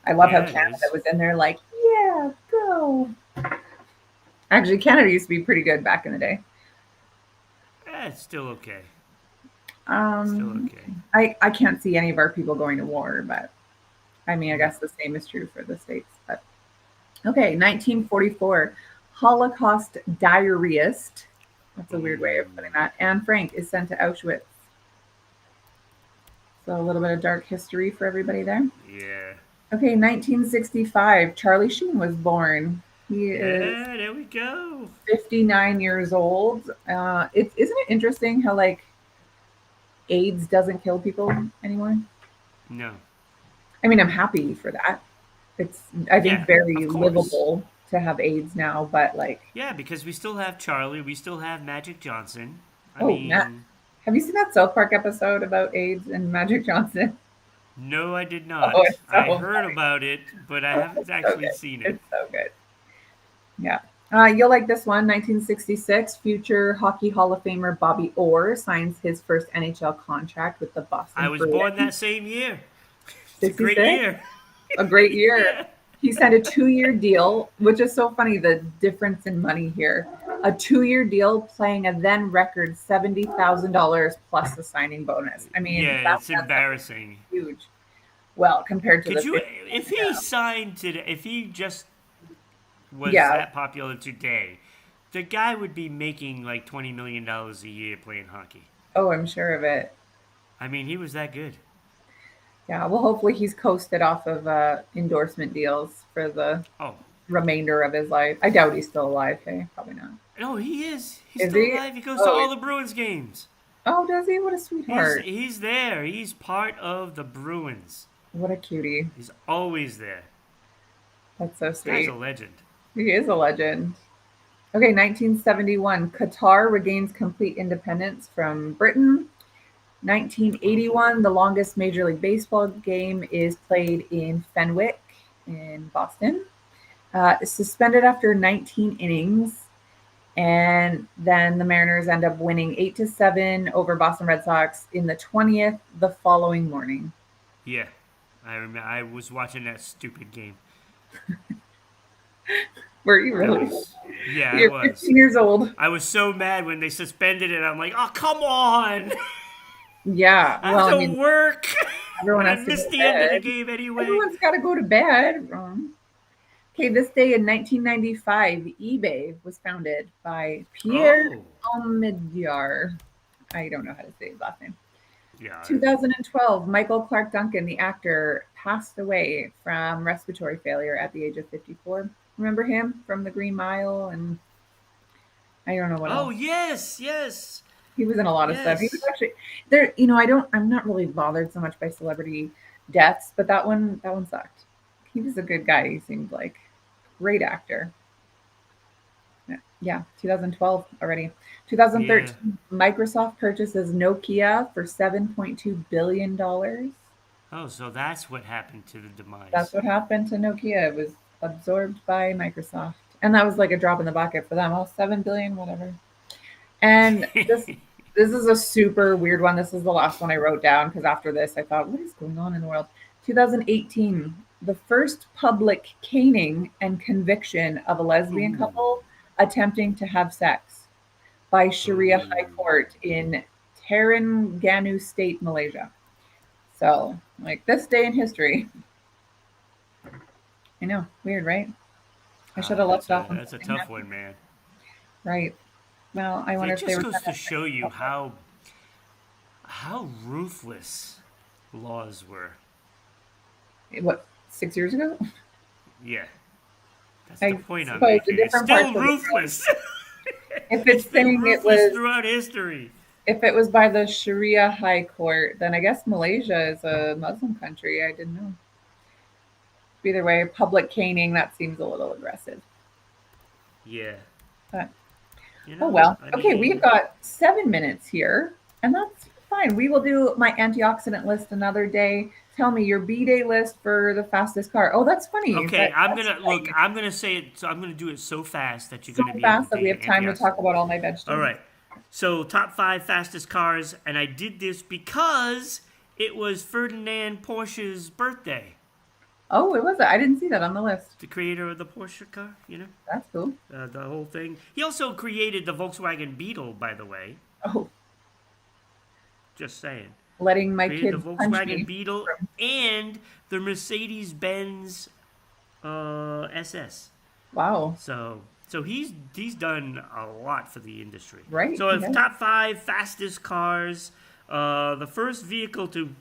I love how Yeah, it Canada is. was in there, like, yeah, go. Actually, Canada used to be pretty good back in the day. It's still okay. Still Um, okay. I can't see any of our people going to war, but I mean, I No. guess the same is true for the states. But okay, 1944, Holocaust diarrheast. That's a weird way of putting Ooh. that. Anne Frank is sent to Auschwitz. So a little bit of dark history for everybody there. Yeah. Okay, 1965, Charlie Sheen was born. He is Yeah, there we go. 59 years old. Isn't it interesting how like AIDS doesn't kill people anymore? No. I mean, I'm happy for that. It's I think Yeah, very of course. livable to have AIDS now, but like, Yeah, because we still have Charlie, we still have Magic Johnson. I oh, Matt, mean, have you seen that South Park episode about AIDS and Magic Johnson? no, I did Oh, not. it's so I heard funny. about it, but I Oh, haven't it's so actually good. seen it. It's so good. Yeah. You'll like this one. 1966, future Hockey Hall of Famer Bobby Orr signs his first NHL contract with the I Boston was born Bruins. that same year. It's a great 66, year. a great year. Yeah. He signed a 2 year deal, which is so funny the difference in money here. A 2 year deal playing a then record $70,000 plus the signing bonus. I mean, Yeah, back it's then that was embarrassing. huge. Well, compared to the Could you, 50 if he now. signed today, if he just was Yeah. that popular today, the guy would be making like $20 million a year playing hockey. Oh, I'm sure of it. I mean, he was that good. Yeah. Well, hopefully he's coasted off of endorsement deals for the Oh, remainder of his life. I doubt he's still alive. Hey, probably not. no, he is. He's Is still he? alive. He goes to Oh, all the Bruins games. oh, does he? What a sweetheart. He's there. He's part of the Bruins. What a cutie. He's always there. That's so This guy's a sweet. legend. He is a legend. Okay, 1971, Qatar regains complete independence from Britain. Oh, 1981, the longest Major League Baseball game is played in Fenwick in Boston. Suspended after 19 innings, and then the Mariners end up winning 8-7 over Boston Red Sox in the 20th the following morning. yeah. I remember. I was watching that stupid game. Were you That really? was. Yeah, I You're was. 15 years old. I was so mad when they suspended it. I'm like, oh, come on! Yeah, I have well, I to mean, work, everyone and I has to go missed to the end of the bed. game anyway. Everyone's got to go to bed. Okay, this day in 1995, eBay was founded by Pierre Oh, Omidyar. I don't know how to say his last name. yeah. 2012, Michael Clark Duncan, the actor, passed away from respiratory failure at the age of 54. Remember him from The Green Mile? And I don't know what Oh, else. yes, yes. He was in a lot of stuff. He was Yes. actually there. I'm not really bothered so much by celebrity deaths, but that one sucked. He was a good guy. He seemed like great actor. Yeah, 2012 already. Yeah. 2013, Microsoft purchases Nokia for $7.2 billion. Oh, so that's what happened to the That's demise. what happened to Nokia. It was absorbed by Microsoft. And that was like a drop in the bucket for them. Oh, 7 billion, whatever. And this is a super weird one. This is the last one I wrote down because after this I thought, what is going on in the world? 2018, the first public caning and conviction of a lesbian Ooh. couple attempting to have sex by Sharia High Ooh. Court in Terengganu State, Malaysia. So, like this day in history. I know, weird, right? I should Ah, have left it off on that's a something tough happy. one, man. Right. Well, I wonder It if they just were goes trying to to show you help it. how ruthless laws were. What, 6 years ago? Yeah, that's the I point I'm suppose in making. It's different parts still of the world. ruthless. If It's it's been saying it ruthless was, throughout history. if it was by the Sharia High Court, then I guess Malaysia is a Muslim country. I didn't know. Either way, public caning, that seems a little aggressive. Yeah, But you oh know, well. I Okay, we've mean, got 7 minutes here, and that's fine. We will do my antioxidant list another day. Tell me your B day list for the fastest car. Oh, that's funny. okay, I'm That's gonna look. right. I'm gonna say it. So I'm gonna do it so fast that you're So gonna be able to fast that we take an have time to talk antioxidant. about all my All vegetables. right. So top five fastest cars, and I did this because it was Ferdinand Porsche's birthday. Oh, it was. I didn't see that on the list. The creator of the Porsche car, That's cool. the whole thing. He also created the Volkswagen Beetle, by the way. Oh, Just saying. letting my Created the kids punch Volkswagen me. Beetle and the Mercedes Benz SS. Wow. So he's done a lot for the industry. Right. So He if has. top five fastest cars, the first vehicle to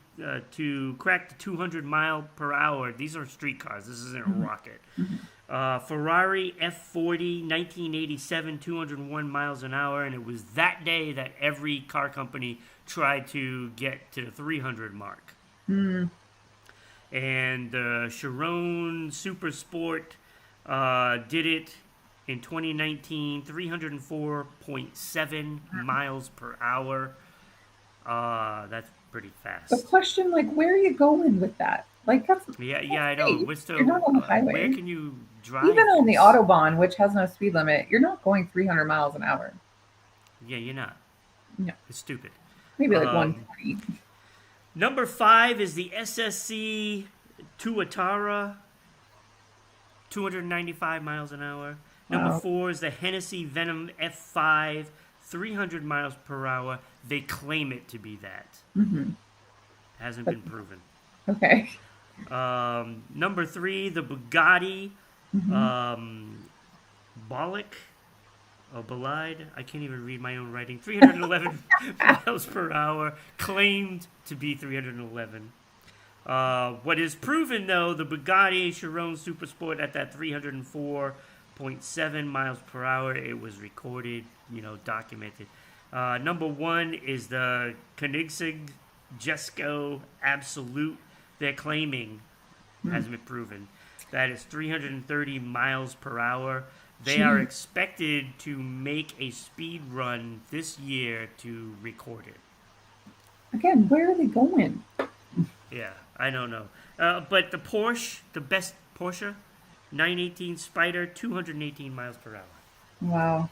crack the 200 mile per hour. These are street cars. This isn't a Mhm. rocket. Mhm. Ferrari F40, 1987, 201 miles an hour, and it was that day that every car company tried to get to the 300 mark. Mm. And the Chiron Super Sport did it in 2019, 304.7 miles per hour. That's pretty The fast. question, like, where are you going with that? Like, Yeah, that's I know. safe. What's You're the? not on the Where highway. can you Even drive on the this? autobahn, which has no speed limit, you're not going 300 miles an hour. Yeah, you're not. No, It's stupid. maybe like Um, 120. Number five is the SSC Tuatara, 295 miles an hour. Number Wow. four is the Hennessy Venom F5, 300 miles per hour. They claim it to be that. Hmm. Hasn't been proven. Okay. Number three, the Bugatti Hmm. um, Bollock. Oh, Bolide. I can't even read my own writing. 311 miles per hour. Claimed to be 311. What is proven, though, the Bugatti Chiron Supersport at that 304.7 miles per hour. It was recorded, documented. Number one is the Koenigsegg Jesko Absolute. They're claiming, hasn't been proven, that is 330 miles per hour. They are Gee. expected to make a speed run this year to record it. Again, where are they going? Yeah, I don't know. But the Porsche, the best Porsche, 918 Spider, 218 miles per hour. Wow.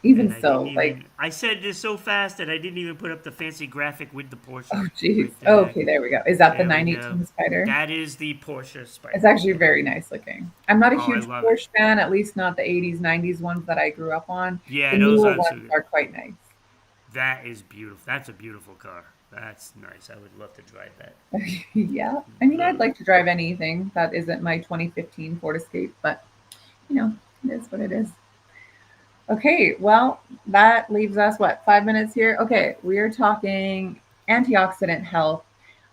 Even And I didn't so, like, even. I said this so fast that I didn't even put up the fancy graphic with the Porsche oh, geez. right Oh, there. okay, there we go. Is that the There we go. 918 Spider? That is the Porsche It's Spider. actually very nice looking. I'm not a Oh, I huge love it. Porsche fan, at least not the 80s, 90s ones that I grew up on. Yeah, The those newer are ones too. are quite nice. That is beautiful. That's a beautiful car. That's nice. I would love to drive that. Yeah. I mean, I'd Love it. like to drive anything that isn't my 2015 Ford Escape, but it is what it is. Okay, well, that leaves us what, 5 minutes here? Okay, we are talking antioxidant health.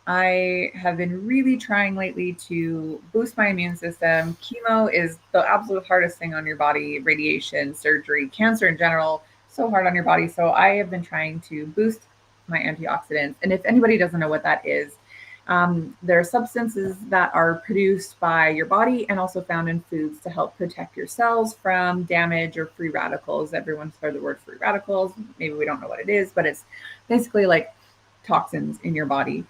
I have been really trying lately to boost my immune system. Chemo is the absolute hardest thing on your body, radiation, surgery, cancer in general. so hard on your body. So I have been trying to boost my antioxidants. And if anybody doesn't know what that is, there are substances that are produced by your body and also found in foods to help protect your cells from damage or free radicals. Everyone's heard the word free radicals. Maybe we don't know what it is, but it's basically like toxins in your body.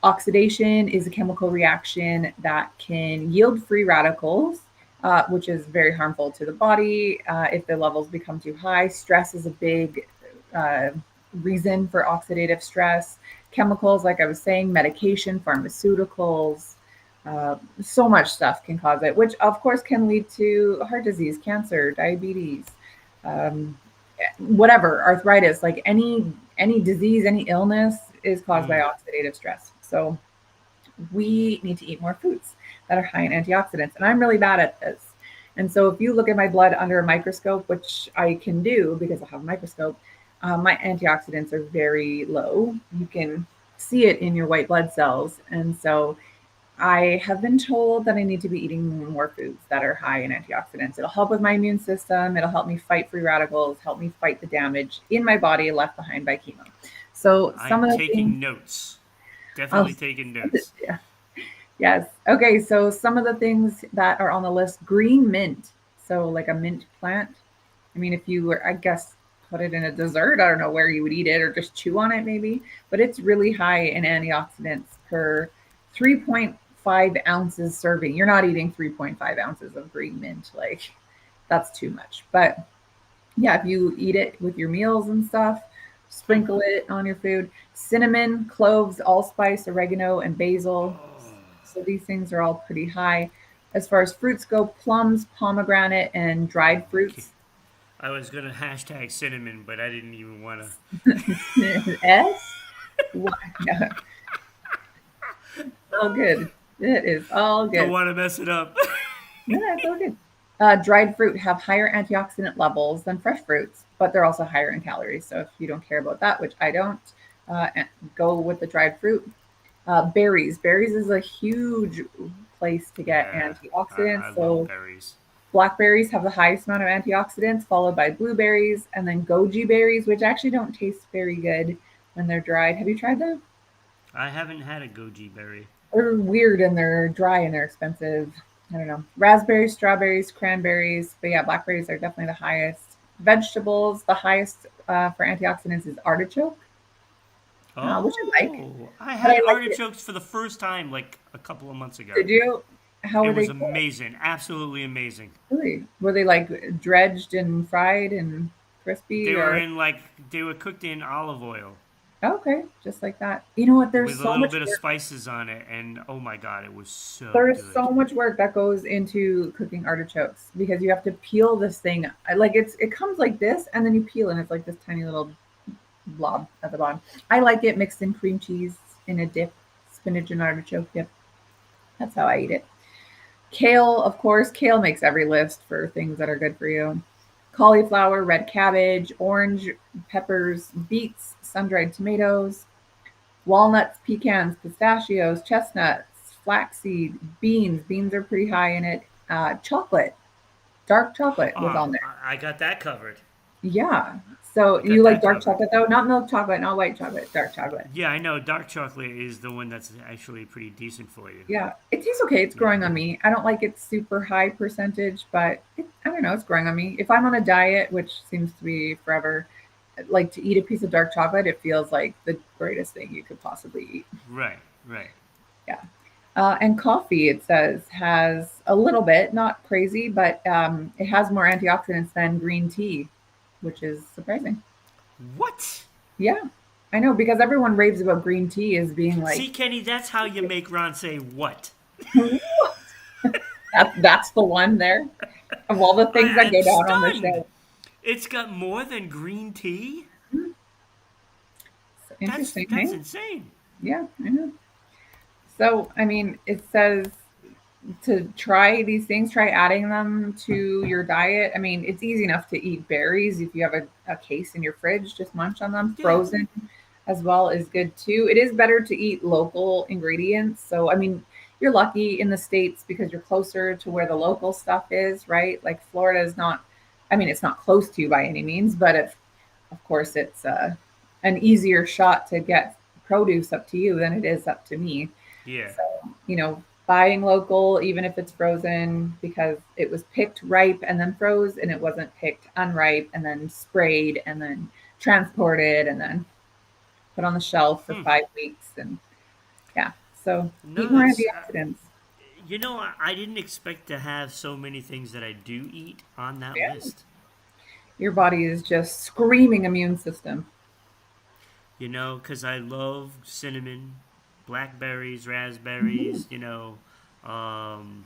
Oxidation is a chemical reaction that can yield free radicals, which is very harmful to the body if the levels become too high. Stress is a big uh, reason for oxidative stress. Chemicals, like I was saying, medication, pharmaceuticals, so much stuff can cause it, which of course can lead to heart disease, cancer, diabetes, um, whatever, arthritis, like any disease, any illness is caused by Mm. oxidative stress. So we need to eat more foods that are high in antioxidants. And I'm really bad at this. And so if you look at my blood under a microscope, which I can do because I have a microscope, my antioxidants are very low. You can see it in your white blood cells. And so I have been told that I need to be eating more foods that are high in antioxidants. It'll help with my immune system. It'll help me fight free radicals, help me fight the damage in my body left behind by chemo. So some I'm of the things taking notes. I'll Definitely taking send it notes. to you. Yes. Okay. So some of the things that are on the list, green mint. So like a mint plant. I mean, if you were, I guess, put it in a dessert, I don't know where you would eat it or just chew on it maybe, but it's really high in antioxidants per 3.5 ounces serving. You're not eating 3.5 ounces of green mint. Like that's too much. But yeah, if you eat it with your meals and stuff, Hmm. sprinkle it on your food. Cinnamon, cloves, allspice, oregano, and basil. So these things are all pretty high. As far as fruits go, plums, pomegranate, and dried Okay. fruits. I was gonna hashtag cinnamon, but I didn't even wanna. S? Why? No, all good. It is all Don't good. want to mess it up. Yeah, it's all good. Dried fruit have higher antioxidant levels than fresh fruits, but they're also higher in calories. So if you don't care about that, which I don't, go with the dried fruit. Berries. Berries is a huge place to get Yeah, I antioxidants. love So berries. blackberries have the highest amount of antioxidants, followed by blueberries, and then goji berries, which actually don't taste very good when they're dried. Have you tried them? I haven't had a goji berry. They're weird and they're dry and they're expensive. I don't know. Raspberries, strawberries, cranberries, but yeah, blackberries are definitely the highest. Vegetables, the highest for antioxidants is artichoke, which I like, Oh, I but had I like it. artichokes for the first time like a couple of months ago. Did you? How It were was they cooked? amazing, absolutely amazing. Really? Were they like dredged and fried and crispy They were or in like they were cooked in olive oil okay, just like that? You know what? with a little bit of spices on it, and oh my god, it was so There is good. so much work that goes into cooking artichokes because you have to peel this thing. Like it comes like this, and then you peel, and it's like this tiny little blob at the bottom. I like it mixed in cream cheese in a dip, spinach and artichoke dip. That's how I eat it. Kale, of course, kale makes every list for things that are good for you. Cauliflower, red cabbage, orange peppers, beets, sun dried tomatoes, walnuts, pecans, pistachios, chestnuts, flaxseed, beans. Beans are pretty high in it. Chocolate, dark chocolate was Ah, on there. I got that covered. Yeah. So I you got like that dark covered. chocolate though? Not milk chocolate, not white chocolate, dark chocolate. Yeah, I know dark chocolate is the one that's actually pretty decent for you. Yeah, it tastes okay. It's Yeah. growing on me. I don't like its super high percentage, but I don't know. It's growing on me. If I'm on a diet, which seems to be forever, like to eat a piece of dark chocolate, it feels like the greatest thing you could possibly eat. Right, right. Yeah. And coffee, it says, has a little bit, not crazy, but it has more antioxidants than green tea, which is surprising. What? Yeah, I know because everyone raves about green tea as being like, See, Kenny, that's how you make Ron say what. that's the one there of all the things that I'm go down on the stunned. show. It's got more than green tea? That's Interesting, that's hey? insane. Yeah, I know. So, I mean, it says to try these things, try adding them to your diet. I mean, it's easy enough to eat berries if you have a case in your fridge, just munch on them. Yeah. Frozen as well is good too. It is better to eat local ingredients. So, I mean, you're lucky in the States because you're closer to where the local stuff is, right? Like Florida is not, I mean, it's not close to by any means, but if of course, it's an easier shot to get produce up to you than it is up to me. Yeah. So, buying local, even if it's frozen, because it was picked ripe and then froze, and it wasn't picked unripe and then sprayed and then transported and then put on the shelf for Hmm. 5 weeks. And yeah, so eat No, more that's. antioxidants. I didn't expect to have so many things that I do eat on that Yeah, list. your body is just screaming immune system. Because I love cinnamon, blackberries, Mhm. raspberries, um,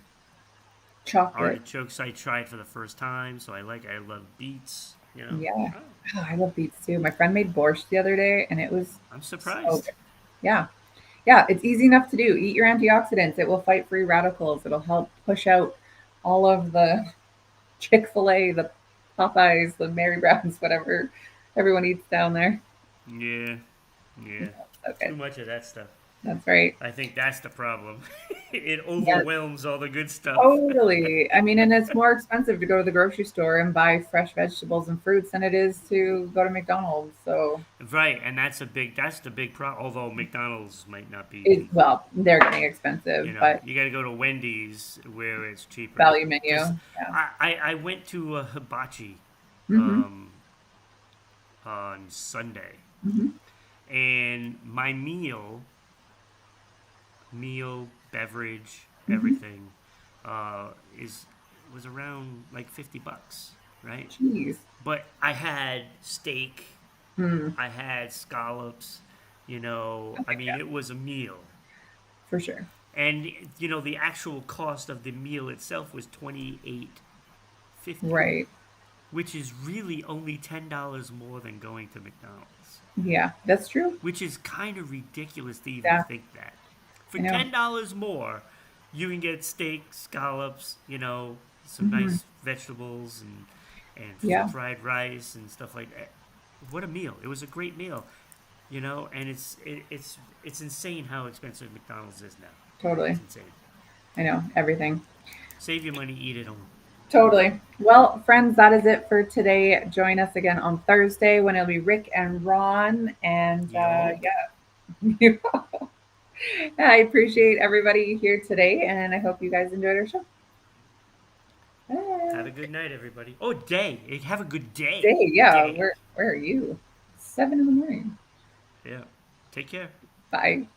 Chocolate. artichokes I tried for the first time, so I love beets. Yeah. Oh, Oh, I love beets too. My friend made borscht the other day and it was I'm so surprised. good. Yeah. Yeah, it's easy enough to do. Eat your antioxidants. It will fight free radicals. It'll help push out all of the Chick-fil-A, the Popeyes, the Mary Browns, whatever everyone eats down there. Yeah, Yeah, yeah. so good. Too much of that stuff. That's right. I think that's the problem. It Yeah, overwhelms all the good stuff. totally. I mean, and it's more expensive to go to the grocery store and buy fresh vegetables and fruits than it is to go to McDonald's. So, Right, and that's the big problem. Although McDonald's might not be, well, they're getting expensive, but you got to go to Wendy's where it's cheaper. value menu. Because Yeah. I went to a hibachi Hmm. um, on Sunday, Hmm. and my meal, beverage, Hmm. everything, uh, is was around like $50, right? Jeez. But I had steak, Hmm. I had scallops, I Okay, mean, yeah, it was a meal. for sure. And the actual cost of the meal itself was 28.50, Right. which is really only $10 more than going to McDonald's, Yeah, that's true. which is kind of ridiculous to even Yeah, think that. For I know. $10 more, you can get steak, scallops, some Hmm. nice vegetables and Yeah, fried rice and stuff like that. What a meal! It was a great meal, and it's insane how expensive McDonald's is now. totally. It's insane. I know everything. Save your money, eat at home. Totally. Well, friends, that is it for today. Join us again on Thursday when it'll be Rick and Ron. And Yup. yeah, I appreciate everybody here today, and I hope you guys enjoyed our show. Have a Bye. good night, everybody. Oh, day. Have a good day. Day, yeah. Day. Where are you? 7 in the morning. Yeah. Take care. Bye.